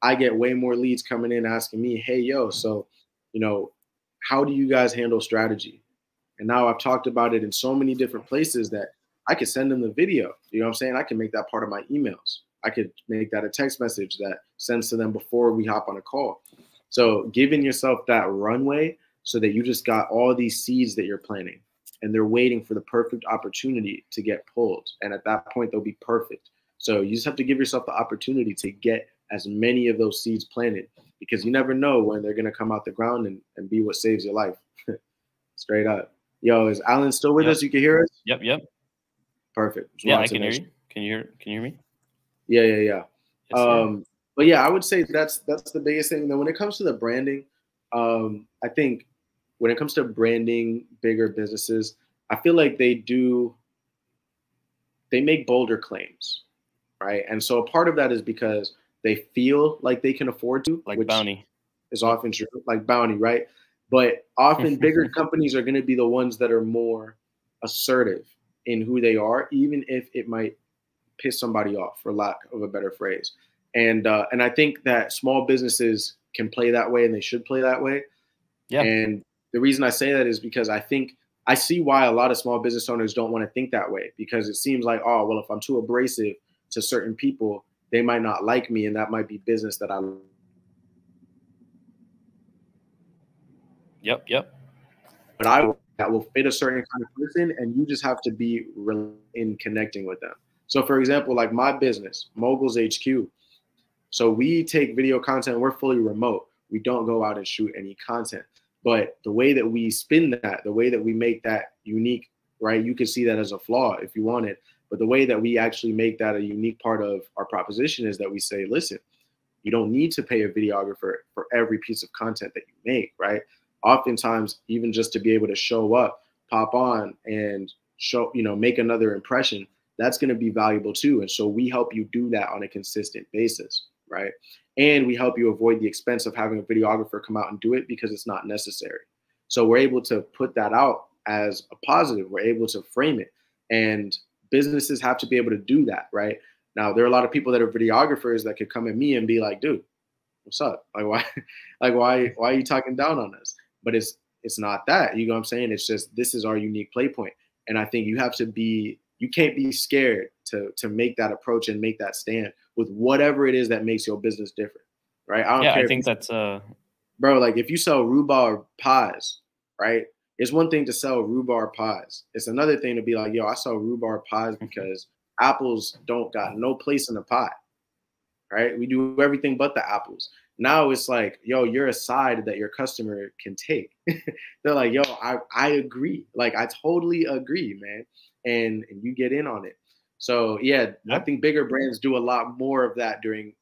S1: I get way more leads coming in asking me, hey, yo, so, you know, how do you guys handle strategy? And now I've talked about it in so many different places that I could send them the video. You know what I'm saying? I can make that part of my emails. I could make that a text message that sends to them before we hop on a call. So giving yourself that runway so that you just got all these seeds that you're planting, and they're waiting for the perfect opportunity to get pulled. And at that point, they'll be perfect. So you just have to give yourself the opportunity to get as many of those seeds planted, because you never know when they're going to come out the ground and be what saves your life. Straight up. Yo, is Alan still with us? You can hear us?
S2: Yep.
S1: Perfect.
S2: Yeah, I can hear you. Can you hear me?
S1: Yeah.
S2: Yes,
S1: But yeah, I would say that's the biggest thing. Then when it comes to the branding, I think when it comes to branding bigger businesses, I feel like they make bolder claims, right? And so a part of that is because they feel like they can afford to,
S2: like
S1: which
S2: Bounty
S1: is often true, like Bounty, right? But often bigger companies are going to be the ones that are more assertive in who they are, even if it might piss somebody off, for lack of a better phrase. And I think that small businesses can play that way, and they should play that way.
S2: Yeah.
S1: And the reason I say that is because I think I see why a lot of small business owners don't want to think that way, because it seems like, oh, well, if I'm too abrasive to certain people, they might not like me, and that might be business that I.
S2: Yep.
S1: But that will fit a certain kind of person, and you just have to be in connecting with them. So, for example, like my business, Moguls HQ. So we take video content. We're fully remote. We don't go out and shoot any content. But the way that we spin that, the way that we make that unique, right? You could see that as a flaw if you wanted. But the way that we actually make that a unique part of our proposition is that we say, listen, you don't need to pay a videographer for every piece of content that you make, right? Oftentimes, even just to be able to show up, pop on, and show, make another impression, that's going to be valuable too. And so we help you do that on a consistent basis, right? And we help you avoid the expense of having a videographer come out and do it, because it's not necessary. So we're able to put that out as a positive. We're able to frame it. And businesses have to be able to do that, right? Now, there are a lot of people that are videographers that could come at me and be like, dude, what's up? Why are you talking down on us? But it's not that, you know what I'm saying? It's just, this is our unique play point. And I think you can't be scared to make that approach and make that stand with whatever it is that makes your business different, right? I don't care.
S2: I think that's
S1: bro, like if you sell rhubarb pies, right? It's one thing to sell rhubarb pies. It's another thing to be like, yo, I sell rhubarb pies because apples don't got no place in the pie, right? We do everything but the apples. Now it's like, yo, you're a side that your customer can take. They're like, yo, I agree. Like, I totally agree, man. And you get in on it. So yeah, I think bigger brands do a lot more of that during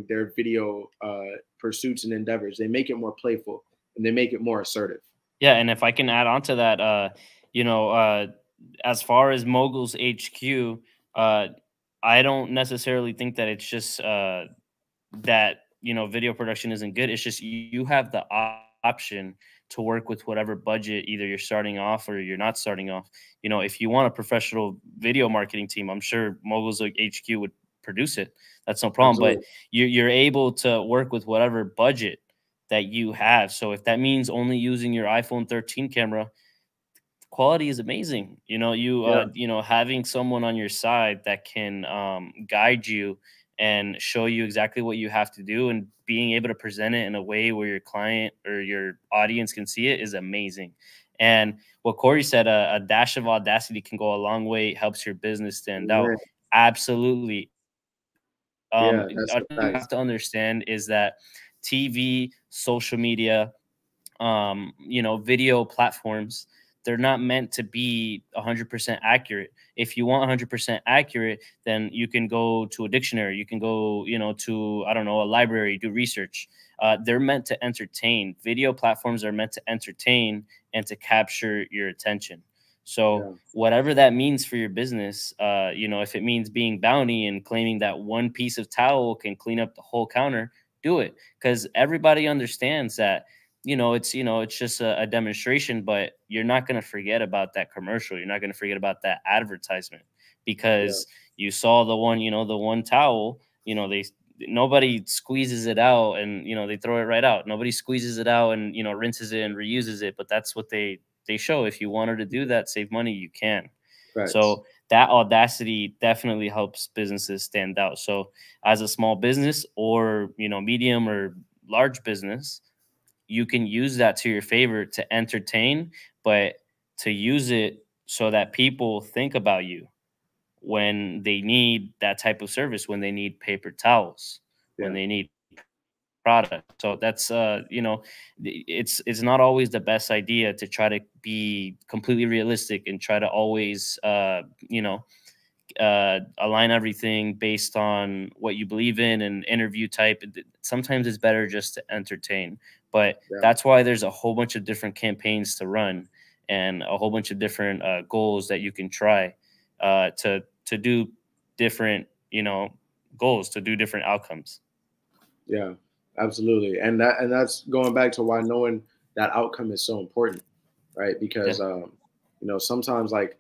S1: their video pursuits and endeavors. They make it more playful and they make it more assertive.
S2: Yeah, and if I can add on to that, as far as Moguls HQ, I don't necessarily think that it's just that video production isn't good. It's just you have the option to work with whatever budget either you're starting off or you're not starting off. If you want a professional video marketing team, I'm sure Moguls HQ would produce it. That's no problem. Absolutely. But you're able to work with whatever budget that you have. So if that means only using your iPhone 13 camera, quality is amazing. Having someone on your side that can guide you and show you exactly what you have to do, and being able to present it in a way where your client or your audience can see it is amazing. And what Corey said, a dash of audacity can go a long way. It helps your business stand out. Absolutely. What you have to understand is that TV, social media, video platforms, they're not meant to be 100% accurate. If you want 100% accurate, then you can go to a dictionary. You can go, to, I don't know, a library, do research. They're meant to entertain. Video platforms are meant to entertain and to capture your attention. So whatever that means for your business, if it means being bounty and claiming that one piece of towel can clean up the whole counter, do it. Because everybody understands that, it's just a demonstration, but you're not going to forget about that commercial. You're not going to forget about that advertisement because you saw the one towel, nobody squeezes it out and, they throw it right out. Nobody squeezes it out and, rinses it and reuses it. But that's what they show. If you wanted to do that, save money, you can. Right. So that audacity definitely helps businesses stand out. So as a small business or, medium or large business, you can use that to your favor to entertain, but to use it so that people think about you when they need that type of service, when they need paper towels, when they need product. So that's, it's not always the best idea to try to be completely realistic and try to always, align everything based on what you believe in and interview type. Sometimes it's better just to entertain, but that's why there's a whole bunch of different campaigns to run and a whole bunch of different goals that you can try to do different, goals, to do different outcomes.
S1: Yeah, absolutely. And that's going back to why knowing that outcome is so important, right? Because, sometimes it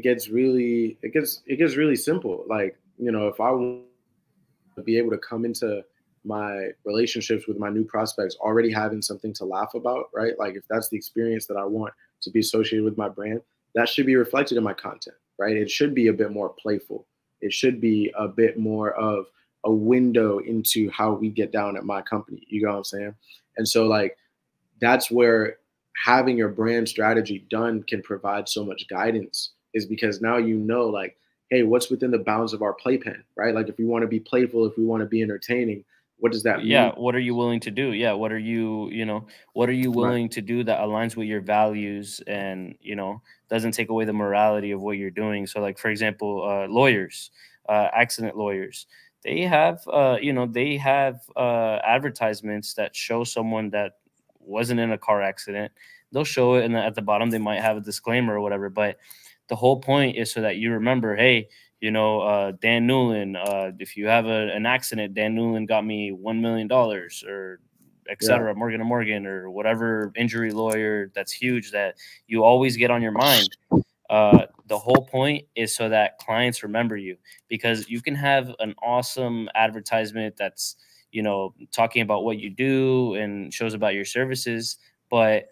S1: gets really simple. Like, if I want to be able to come into my relationships with my new prospects already having something to laugh about, right? Like if that's the experience that I want to be associated with my brand, that should be reflected in my content, right? It should be a bit more playful. It should be a bit more of a window into how we get down at my company. You know what I'm saying? And so like, that's where having your brand strategy done can provide so much guidance, is because now you know, like, hey, what's within the bounds of our playpen, right? Like if we want to be playful, if we want to be entertaining, what does that
S2: Yeah,
S1: mean?
S2: what are you willing to do? Yeah, what are you, what are you
S1: Right.
S2: willing to do that aligns with your values and, doesn't take away the morality of what you're doing? So like, for example, lawyers, accident lawyers, they have, advertisements that show someone that wasn't in a car accident. They'll show it, and at the bottom they might have a disclaimer or whatever. But the whole point is so that you remember, hey, Dan Newland, if you have an accident, Dan Newland got me $1 million, or et
S1: Yeah.
S2: cetera, Morgan & Morgan, or whatever injury lawyer that's huge that you always get on your mind. The whole point is so that clients remember you, because you can have an awesome advertisement that's, talking about what you do and shows about your services. But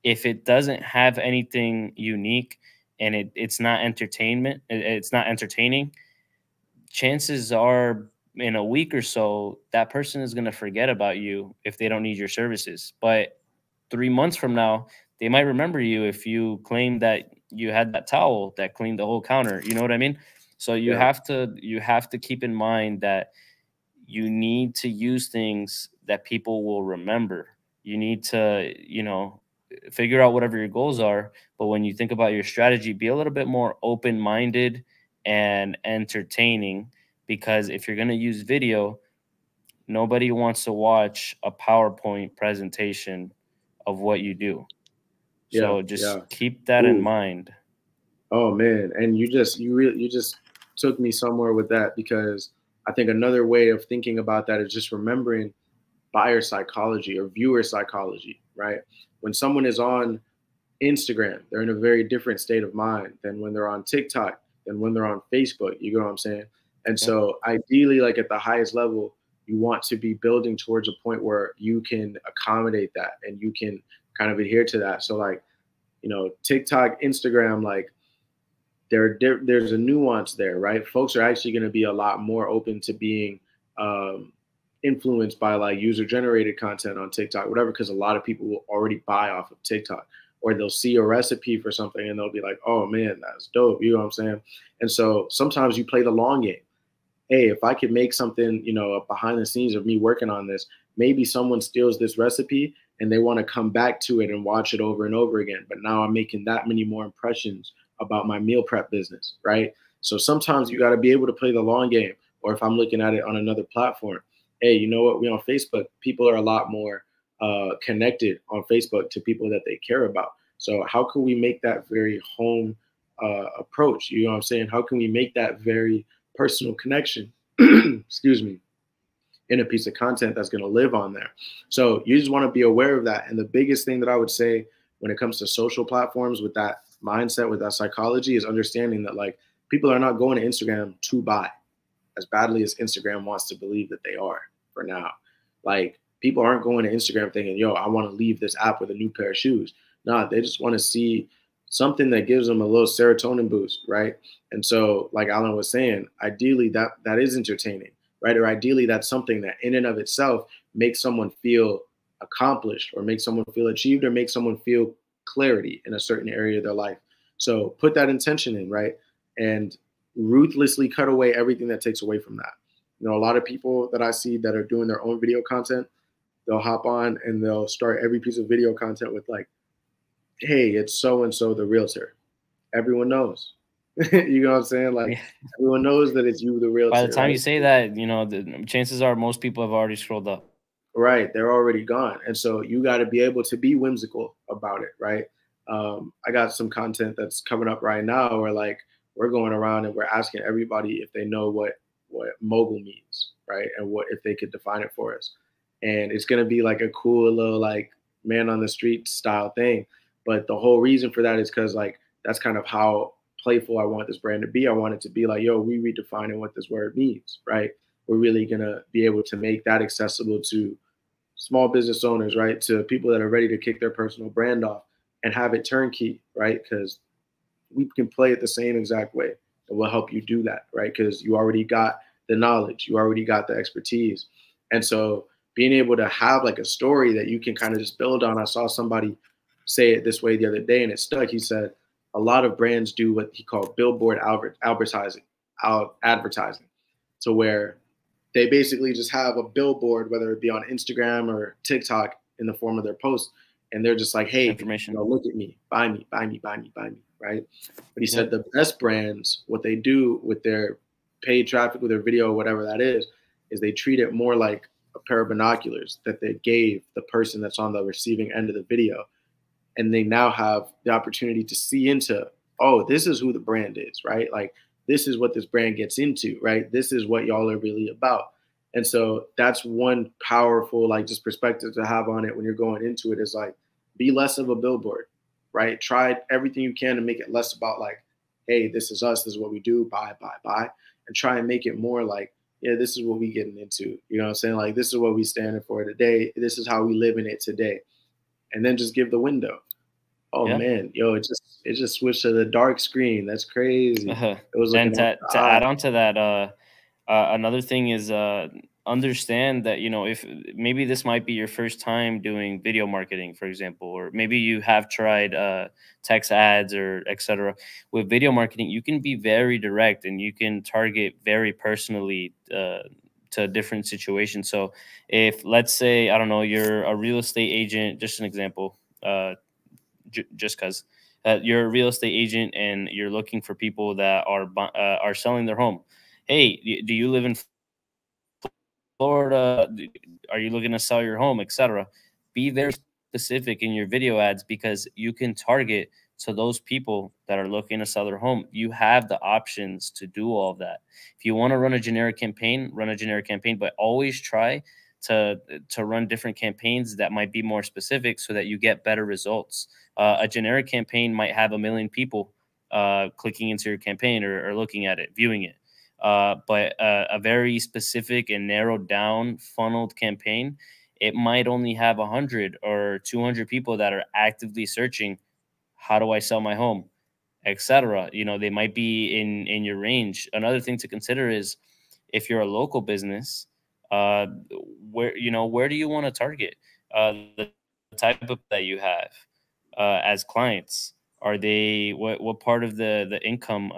S2: if it doesn't have anything unique and it's not it's not entertaining, chances are in a week or so, that person is going to forget about you if they don't need your services. But 3 months from now, they might remember you if you claim that you had that towel that cleaned the whole counter. You know what I mean? So you
S1: Yeah.
S2: have to keep in mind that you need to use things that people will remember. You need to, figure out whatever your goals are. But when you think about your strategy, be a little bit more open-minded and entertaining, because if you're going to use video, nobody wants to watch a PowerPoint presentation of what you do.
S1: Yeah.
S2: So just
S1: Yeah.
S2: keep that in
S1: Ooh.
S2: mind.
S1: Oh man. And you just took me somewhere with that, because I think another way of thinking about that is just remembering buyer psychology or viewer psychology, right? When someone is on Instagram, they're in a very different state of mind than when they're on TikTok, than when they're on Facebook. You know what I'm saying? And
S2: Yep.
S1: so ideally, like at the highest level, you want to be building towards a point where you can accommodate that and you can kind of adhere to that. So like, TikTok, Instagram, like there's a nuance there, right? Folks are actually going to be a lot more open to being um, influenced by like user generated content on TikTok, whatever, because a lot of people will already buy off of TikTok, or they'll see a recipe for something and they'll be like, oh man, that's dope. You know what I'm saying? And so sometimes you play the long game. Hey, if I could make something, behind the scenes of me working on this, maybe someone steals this recipe and they want to come back to it and watch it over and over again. But now I'm making that many more impressions about my meal prep business, right? So sometimes you got to be able to play the long game. Or if I'm looking at it on another platform, hey, you know what? We on Facebook, people are a lot more connected on Facebook to people that they care about. So how can we make that very home approach? You know what I'm saying? How can we make that very personal connection, excuse me, in a piece of content that's going to live on there? So you just want to be aware of that. And the biggest thing that I would say when it comes to social platforms with that mindset, with that psychology, is understanding that like people are not going to Instagram to buy, as badly as Instagram wants to believe that they are for now. Like people aren't going to Instagram thinking, yo, I want to leave this app with a new pair of shoes. No, they just want to see something that gives them a little serotonin boost, right? And so, like Alan was saying, ideally that is entertaining, right? Or ideally that's something that in and of itself makes someone feel accomplished, or makes someone feel achieved, or makes someone feel clarity in a certain area of their life. So put that intention in, right? And ruthlessly cut away everything that takes away from that. A lot of people that I see that are doing their own video content, they'll hop on and they'll start every piece of video content with like, hey, it's so and so the realtor. Everyone knows. You know what I'm saying? Like everyone knows that it's you the
S2: By the
S1: realtor,
S2: time
S1: right?
S2: you say that, the chances are most people have already scrolled up.
S1: Right. They're already gone. And so you got to be able to be whimsical about it, right? I got some content that's coming up right now where like we're going around and we're asking everybody if they know what mogul means, right? And what if they could define it for us. And it's going to be like a cool little like man on the street style thing. But the whole reason for that is because like that's kind of how playful I want this brand to be. I want it to be like, yo, we redefining what this word means, right? We're really going to be able to make that accessible to small business owners, right? To people that are ready to kick their personal brand off. and have it turnkey, right? Because we can play it the same exact way, and we'll help you do that, right? Because you already got the knowledge, you already got the expertise. And so being able to have like a story that you can kind of just build on. I saw somebody say it this way the other day and it stuck. He said a lot of brands do what he called billboard advertising, to where they basically just have a billboard, whether it be on Instagram or TikTok, in the form of their posts. And they're just like, hey,
S2: information.
S1: look at me, buy me, buy me, buy me, buy me, right? But he said the best brands, what they do with their paid traffic, with their video, whatever that is they treat it more like a pair of binoculars that they gave the person that's on the receiving end of the video. And they now have the opportunity to see into, oh, this is who the brand is, right? Like, this is what this brand gets into, right? This is what y'all are really about. And so that's one powerful, like, just perspective to have on it when you're going into it, is like, be less of a billboard, right? Try everything you can to make it less about like, hey, this is us, this is what we do, buy, and try and make it more like, yeah, this is what we getting into. You know what I'm saying? Like, this is what we standing for today. This is how we live in it today. And then just give the window. Oh man, yo, it just switched to the dark screen. That's crazy. It was
S2: and to add on to that, another thing is understand that, you know, if maybe this might be your first time doing video marketing, for example, or maybe you have tried text ads or etc. With video marketing, you can be very direct and you can target very personally to different situations. So if, let's say, I don't know, you're a real estate agent, just an example, just because you're a real estate agent and you're looking for people that are selling their home. Hey, do you live in Florida? Are you looking to sell your home, etc.? Be very specific in your video ads, because you can target to those people that are looking to sell their home. You have the options to do all of that. If you want to run a generic campaign, run a generic campaign, but always try to run different campaigns that might be more specific so that you get better results. A generic campaign might have 1 million people clicking into your campaign or looking at it, viewing it. But a very specific and narrowed down funneled campaign, it might only have 100 or 200 people that are actively searching, how do I sell my home, etc. You know, they might be in your range. Another thing to consider is, if you're a local business, where do you want to target the type of that you have as clients? Are they what part of the income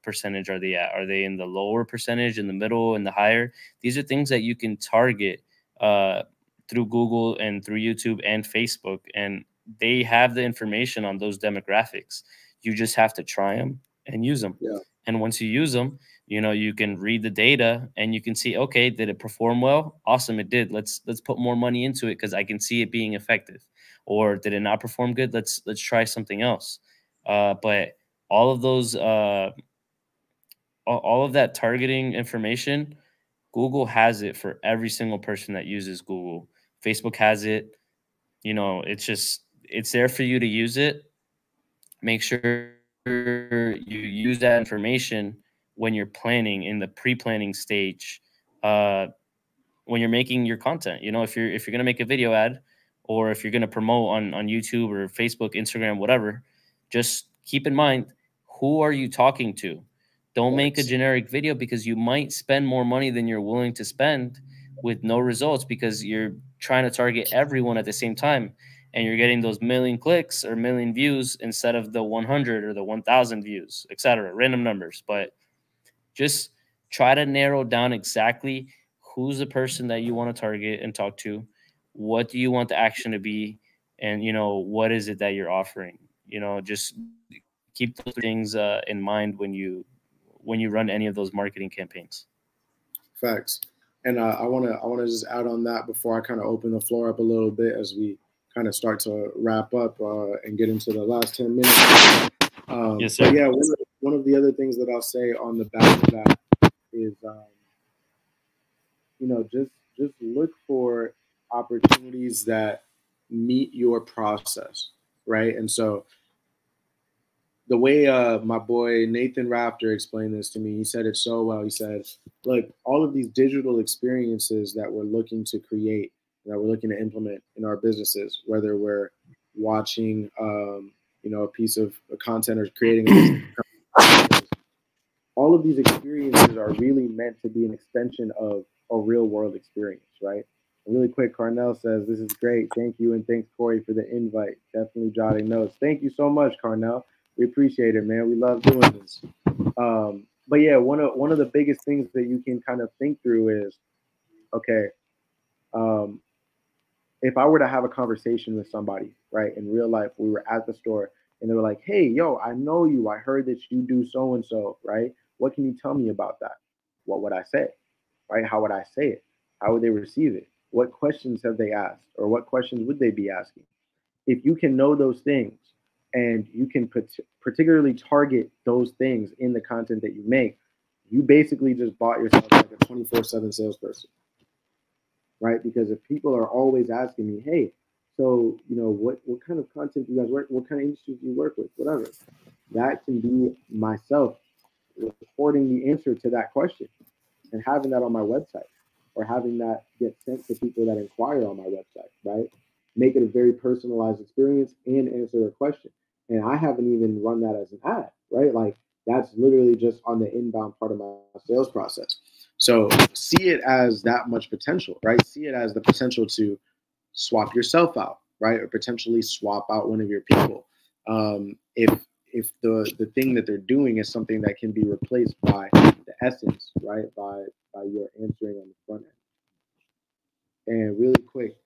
S2: percentage are they at? Are they in the lower percentage, in the middle, in the higher? These are things that you can target through Google and through YouTube and Facebook, and they have the information on those demographics. You just have to try them and use them.
S1: Yeah.
S2: And once you use them, you know, you can read the data and you can see, okay, did it perform well? Awesome, it did. Let's put more money into it because I can see it being effective. Or did it not perform good? Let's try something else. But all of those, all of that targeting information, Google has it for every single person that uses Google. Facebook has it. You know, it's there for you to use it. Make sure you use that information when you're planning, in the pre-planning stage, when you're making your content. You know, if you're going to make a video ad, or if you're going to promote on YouTube or Facebook, Instagram, whatever, just keep in mind, who are you talking to? Don't make a generic video, because you might spend more money than you're willing to spend with no results, because you're trying to target everyone at the same time, and you're getting those 1 million clicks or 1 million views instead of the 100 or the 1,000 views, etc. Random numbers. But just try to narrow down exactly who's the person that you want to target and talk to. What do you want the action to be? And, you know, what is it that you're offering? You know, just keep those things in mind when you run any of those marketing campaigns.
S1: Facts. And I want to just add on that before I kind of open the floor up a little bit as we kind of start to wrap up and get into the last 10 minutes.
S2: Yes, sir.
S1: But yeah, one of the other things that I'll say on the back of that is, you know, just look for opportunities that meet your process, right? And so the way my boy Nathan Raptor explained this to me, he said it so well. He said, look, all of these digital experiences that we're looking to create, that we're looking to implement in our businesses, whether we're watching, a piece of content or creating a piece of content. All of these experiences are really meant to be an extension of a real world experience, right? And really quick, Carnell says, "This is great. Thank you. And thanks, Corey, for the invite. Definitely jotting notes." Thank you so much, Carnell. We appreciate it, man. We love doing this. But yeah, one of the biggest things that you can kind of think through is, okay, if I were to have a conversation with somebody, right, in real life, we were at the store and they were like, "Hey, yo, I know you. I heard that you do so and so, right? What can you tell me about that?" What would I say, right? How would I say it? How would they receive it? What questions have they asked, or what questions would they be asking? If you can know those things and you can particularly target those things in the content that you make, you basically just bought yourself like a 24/7 salesperson, right? Because if people are always asking me, "Hey, so what kind of content do you guys work? What kind of industries do you work with? Whatever," that can be myself recording the answer to that question and having that on my website, or having that get sent to people that inquire on my website, right? Make it a very personalized experience and answer a question. And I haven't even run that as an ad, right? Like, that's literally just on the inbound part of my sales process. So see it as that much potential, right? See it as the potential to swap yourself out, right? Or potentially swap out one of your people. If the thing that they're doing is something that can be replaced by the essence, right? By your answering on the front end. And really quick,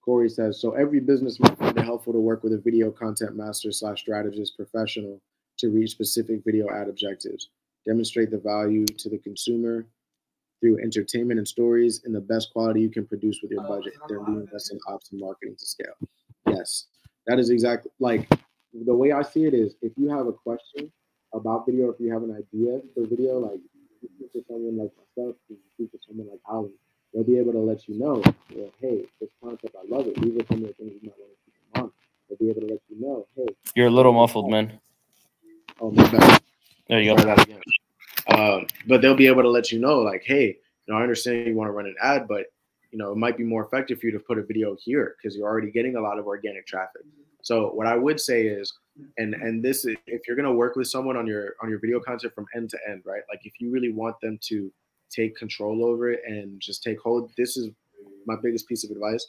S1: Corey says, "So every business might find it helpful to work with a video content master / strategist professional to reach specific video ad objectives, demonstrate the value to the consumer through entertainment and stories in the best quality you can produce with your budget, then reinvest in ops and marketing to scale." Yes, that is exactly, like, the way I see it is, if you have a question about video, if you have an idea for video, like, you speak to someone like myself, you speak to someone like Alan, they'll be able to let you know, well, "Hey, this concept, I love it. These are some of the things you might want to keep in mind." They'll be able to let you know, "Hey."
S2: You're a little muffled, man.
S1: Oh, my bad.
S2: There you
S1: Try
S2: go.
S1: that again. But they'll be able to let you know, like, "Hey, I understand you want to run an ad, but it might be more effective for you to put a video here because you're already getting a lot of organic traffic." So what I would say is, and this is, if you're gonna work with someone on your video content from end to end, right? Like, if you really want them to take control over it and just take hold, this is my biggest piece of advice: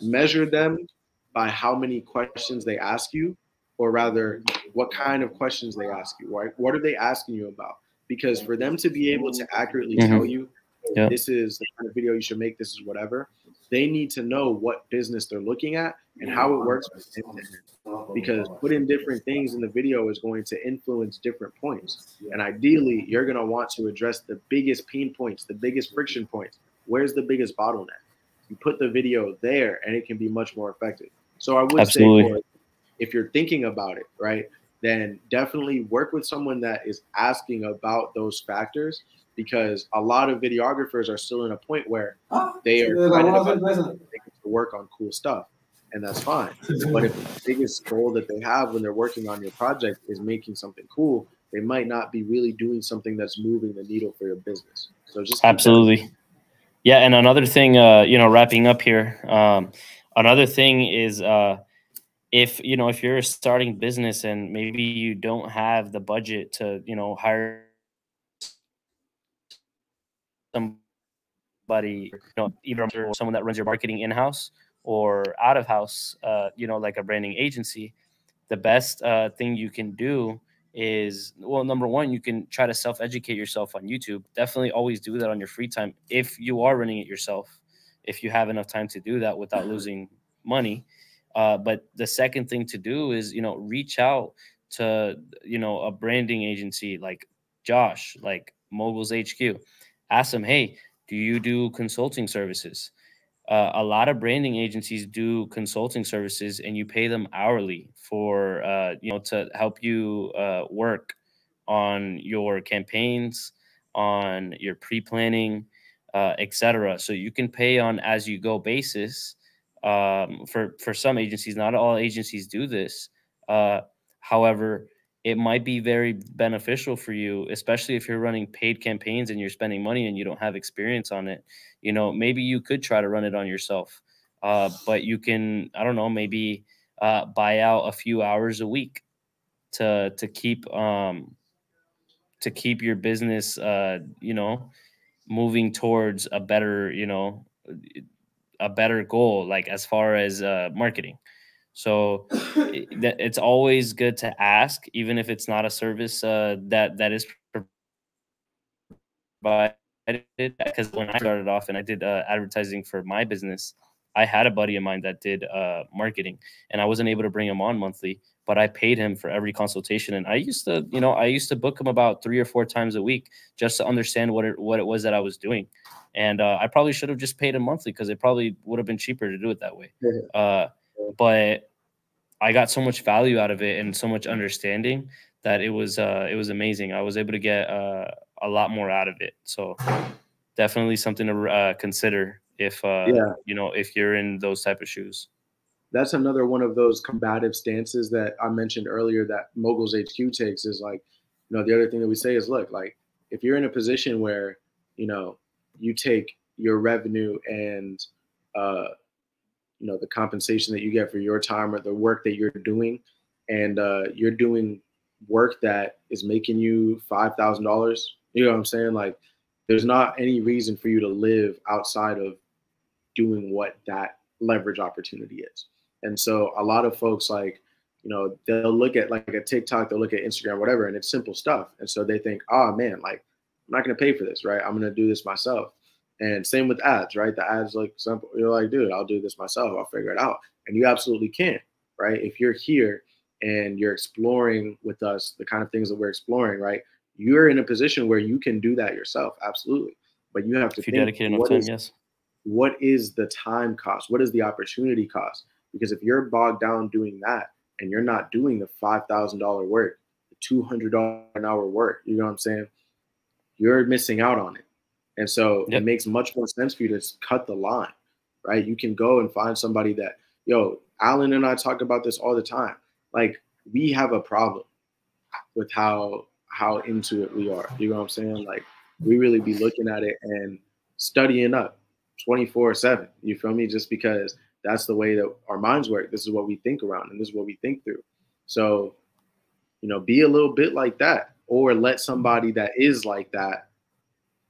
S1: measure them by how many questions they ask you, or rather, what kind of questions they ask you, right? What are they asking you about? Because for them to be able to accurately tell you,
S2: Yeah.
S1: "This is the kind of video you should make, this is whatever," they need to know what business they're looking at and how it works from end to end. Because putting different things in the video is going to influence different points. And ideally, you're going to want to address the biggest pain points, the biggest friction points. Where's the biggest bottleneck? You put the video there and it can be much more effective. So I would
S2: Absolutely.
S1: say, Corey, if you're thinking about it, right, then definitely work with someone that is asking about those factors, because a lot of videographers are still in a point where they are excited about to work on cool stuff, and that's fine. But if the biggest goal that they have when they're working on your project is making something cool, they might not be really doing something that's moving the needle for your business. So just
S2: absolutely. Yeah, and another thing, wrapping up here, another thing is, if you're a starting business and maybe you don't have the budget to hire somebody, either someone that runs your marketing in-house or out of house, like a branding agency, the best thing you can do is, well, number one, you can try to self-educate yourself on YouTube. Definitely always do that on your free time if you are running it yourself, if you have enough time to do that without losing money. But the second thing to do is, reach out to, a branding agency like Josh, like Moguls HQ. Ask them, "Hey, do you do consulting services?" A lot of branding agencies do consulting services, and you pay them hourly for to help you work on your campaigns, on your pre-planning, etc. So you can pay on as you go basis. For some agencies, not all agencies do this. However, it might be very beneficial for you, especially if you're running paid campaigns and you're spending money and you don't have experience on it. Maybe you could try to run it on yourself, but you can, I don't know, maybe buy out a few hours a week to keep your business, moving towards a better, a better goal, like as far as marketing. So it's always good to ask, even if it's not a service that is provided. Because when I started off and I did advertising for my business, I had a buddy of mine that did marketing, and I wasn't able to bring him on monthly, but I paid him for every consultation. And I used to book him about 3 or 4 times a week just to understand what it was that I was doing. And I probably should have just paid him monthly, because it probably would have been cheaper to do it that way. But I got so much value out of it and so much understanding that it was amazing. I was able to get a lot more out of it. So definitely something to consider if if you're in those type of shoes.
S1: That's another one of those combative stances that I mentioned earlier that Moguls HQ takes, is like, the other thing that we say is, look, like, if you're in a position where, you take your revenue and, the compensation that you get for your time or the work that you're doing, and you're doing work that is making you $5,000, you know what I'm saying? Like, there's not any reason for you to live outside of doing what that leverage opportunity is. And so a lot of folks, like, they'll look at like a TikTok, they'll look at Instagram, whatever, and it's simple stuff. And so they think, oh man, like, I'm not going to pay for this, right? I'm going to do this myself. And same with ads, right? The ads look simple. You're like, dude, I'll do this myself. I'll figure it out. And you absolutely can, right? If you're here and you're exploring with us the kind of things that we're exploring, right? You're in a position where you can do that yourself. Absolutely. But you have to think,
S2: dedicate enough time, yes.
S1: What is the time cost? What is the opportunity cost? Because if you're bogged down doing that and you're not doing the $5,000 work, the $200 an hour work, you know what I'm saying? You're missing out on it. And so It makes much more sense for you to cut the line, right? You can go and find somebody that, Alan and I talk about this all the time. Like, we have a problem with how into it we are. You know what I'm saying? Like, we really be looking at it and studying up 24/7. You feel me? Just because that's the way that our minds work. This is what we think around, and this is what we think through. So, be a little bit like that, or let somebody that is like that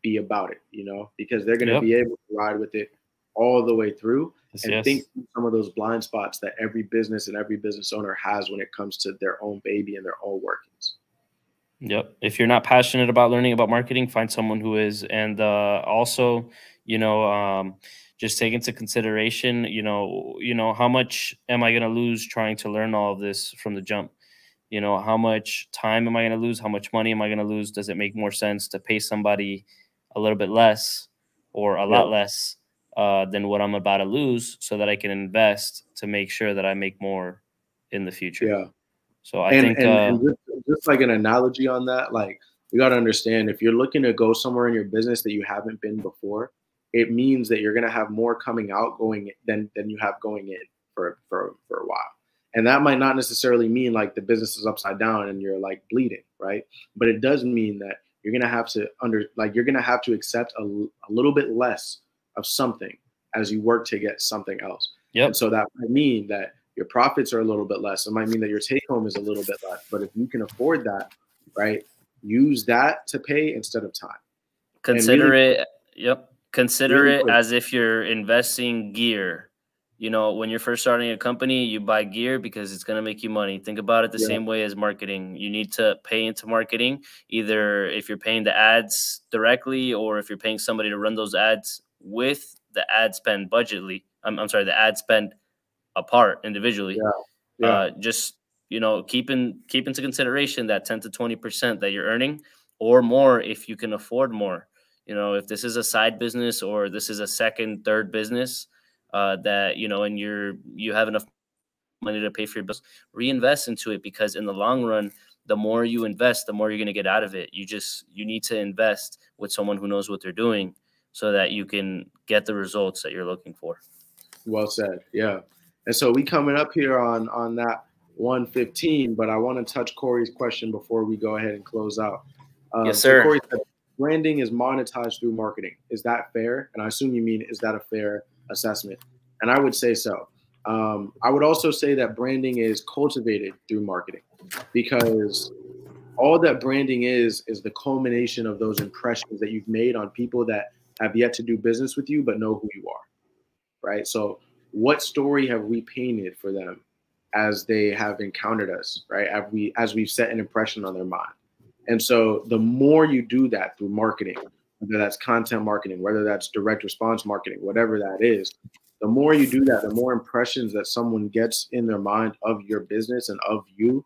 S1: be about it, because they're going to be able to ride with it all the way through and think through some of those blind spots that every business and every business owner has when it comes to their own baby and their own workings.
S2: Yep. If you're not passionate about learning about marketing, find someone who is. And also, just take into consideration, how much am I going to lose trying to learn all of this from the jump? How much time am I going to lose? How much money am I going to lose? Does it make more sense to pay somebody a little bit less or a lot less than what I'm about to lose, so that I can invest to make sure that I make more in the future?
S1: Yeah.
S2: So I think
S1: just like an analogy on that, like, you got to understand, if you're looking to go somewhere in your business that you haven't been before, it means that you're going to have more coming out going than you have going in for a while. And that might not necessarily mean like the business is upside down and you're like bleeding, right? But it does mean that you're going to have to you're going to have to accept a little bit less of something as you work to get something else.
S2: Yep.
S1: And so that might mean that your profits are a little bit less. It might mean that your take home is a little bit less. But if you can afford that, right, use that to pay instead of time.
S2: Consider it. Yep. Consider it as if you're investing gear. When you're first starting a company, you buy gear because it's going to make you money. Think about it the same way as marketing. You need to pay into marketing, either if you're paying the ads directly or if you're paying somebody to run those ads with the ad spend budgetly. I'm sorry, the ad spend apart individually. Just, keep into consideration that 10 to 20% that you're earning, or more if you can afford more. If this is a side business or this is a second, third business, that, and you have enough money to pay for your bills, reinvest into it, because in the long run, the more you invest, the more you're going to get out of it. You need to invest with someone who knows what they're doing so that you can get the results that you're looking for.
S1: Well said. Yeah. And so we coming up here on that 1:15, but I want to touch Corey's question before we go ahead and close out.
S2: Yes, sir.
S1: So Corey said, branding is monetized through marketing. Is that fair? And I assume you mean, is that a fair assessment? And I would say so. I would also say that branding is cultivated through marketing, because all that branding is the culmination of those impressions that you've made on people that have yet to do business with you but know who you are, right? So what story have we painted for them as they have encountered us, right? As we've set an impression on their mind. And so the more you do that through marketing, whether that's content marketing, whether that's direct response marketing, whatever that is, the more you do that, the more impressions that someone gets in their mind of your business and of you,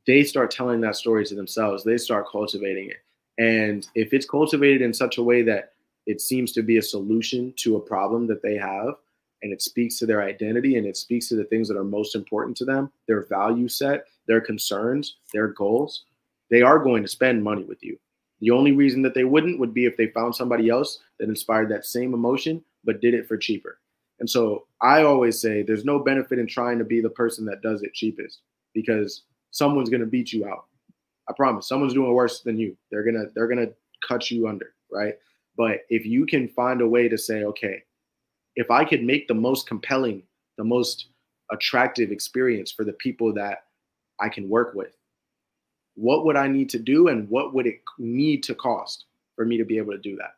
S1: they start telling that story to themselves. They start cultivating it. And if it's cultivated in such a way that it seems to be a solution to a problem that they have, and it speaks to their identity, and it speaks to the things that are most important to them, their value set, their concerns, their goals, they are going to spend money with you. The only reason that they wouldn't would be if they found somebody else that inspired that same emotion, but did it for cheaper. And so I always say there's no benefit in trying to be the person that does it cheapest, because someone's going to beat you out. I promise. Someone's doing worse than you. They're going to cut you under, right? But if you can find a way to say, okay, if I could make the most compelling, the most attractive experience for the people that I can work with, what would I need to do, and what would it need to cost for me to be able to do that?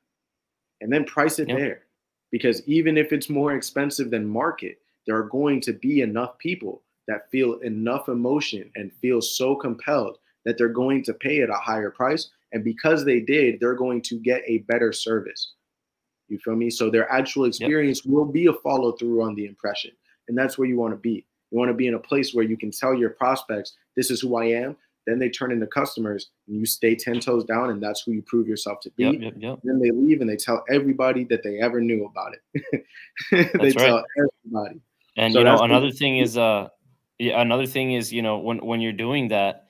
S1: And then price it there. Because even if it's more expensive than market, there are going to be enough people that feel enough emotion and feel so compelled that they're going to pay at a higher price. And because they did, they're going to get a better service. You feel me? So their actual experience will be a follow through on the impression. And that's where you want to be. You want to be in a place where you can tell your prospects, this is who I am. Then they turn into customers and you stay 10 toes down, and that's who you prove yourself to be. Then they leave and they tell everybody that they ever knew about it. They tell everybody.
S2: And so another thing is when you're doing that,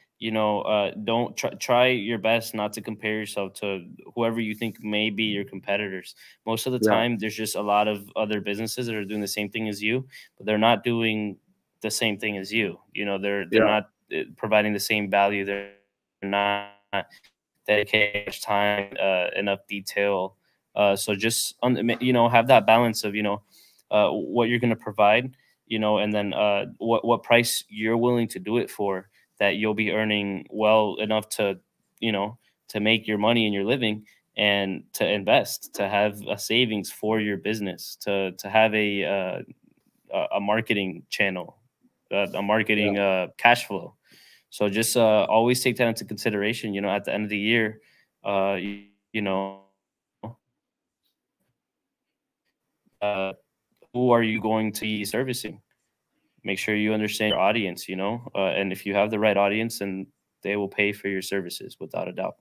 S2: don't try your best not to compare yourself to whoever you think may be your competitors. Most of the time, there's just a lot of other businesses that are doing the same thing as you, but they're not doing the same thing as you. They're not providing the same value. They're not dedicating much time, enough detail. So just have that balance of what you're going to provide, and then what price you're willing to do it for, that you'll be earning well enough to to make your money and your living, and to invest, to have a savings for your business, to have a marketing channel, a marketing cash flow. So just always take that into consideration. At the end of the year, who are you going to be servicing? Make sure you understand your audience, and if you have the right audience, then they will pay for your services without a doubt.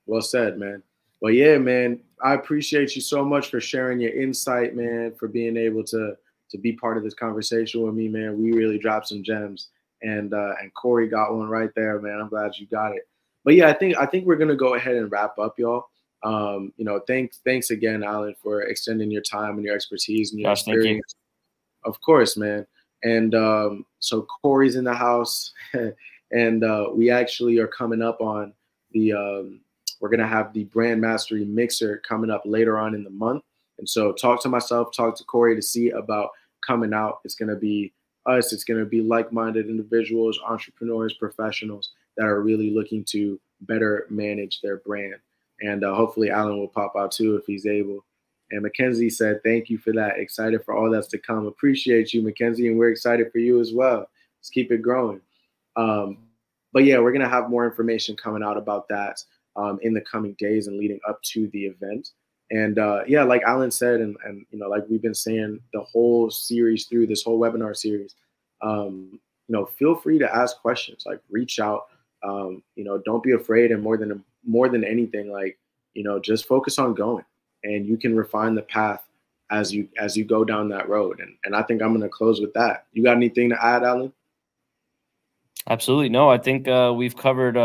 S1: Well said, man. Well, yeah, man, I appreciate you so much for sharing your insight, man, for being able to be part of this conversation with me, man. We really dropped some gems, and Corey got one right there, man. I'm glad you got it. But yeah, I think we're gonna go ahead and wrap up, y'all. Thanks again, Alan, for extending your time and your expertise and your experience. Of course, man. And so Corey's in the house, and we actually are coming up on we're going to have the Brand Mastery Mixer coming up later on in the month. And so talk to myself, talk to Corey to see about coming out. It's going to be us. It's going to be like-minded individuals, entrepreneurs, professionals that are really looking to better manage their brand. And hopefully Alan will pop out too if he's able. And Mackenzie said, thank you for that. Excited for all that's to come. Appreciate you, Mackenzie. And we're excited for you as well. Let's keep it growing. But yeah, we're going to have more information coming out about that in the coming days and leading up to the event. And yeah, like Alan said, and like we've been saying the whole series through this whole webinar series, feel free to ask questions, like reach out, don't be afraid. And more than anything, like, just focus on going, and you can refine the path as you go down that road. And I think I'm going to close with that. You got anything to add, Alan?
S2: Absolutely. No, I think we've covered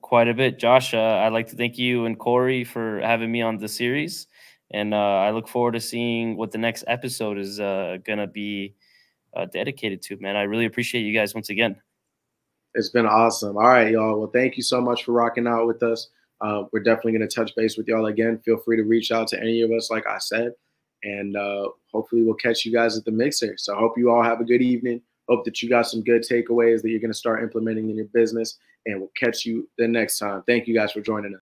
S2: quite a bit. Josh, I'd like to thank you and Corey for having me on the series. And I look forward to seeing what the next episode is going to be dedicated to, man. I really appreciate you guys once again.
S1: It's been awesome. All right, y'all. Well, thank you so much for rocking out with us. We're definitely going to touch base with y'all again. Feel free to reach out to any of us, like I said. And hopefully we'll catch you guys at the mixer. So I hope you all have a good evening. Hope that you got some good takeaways that you're going to start implementing in your business. And we'll catch you the next time. Thank you guys for joining us.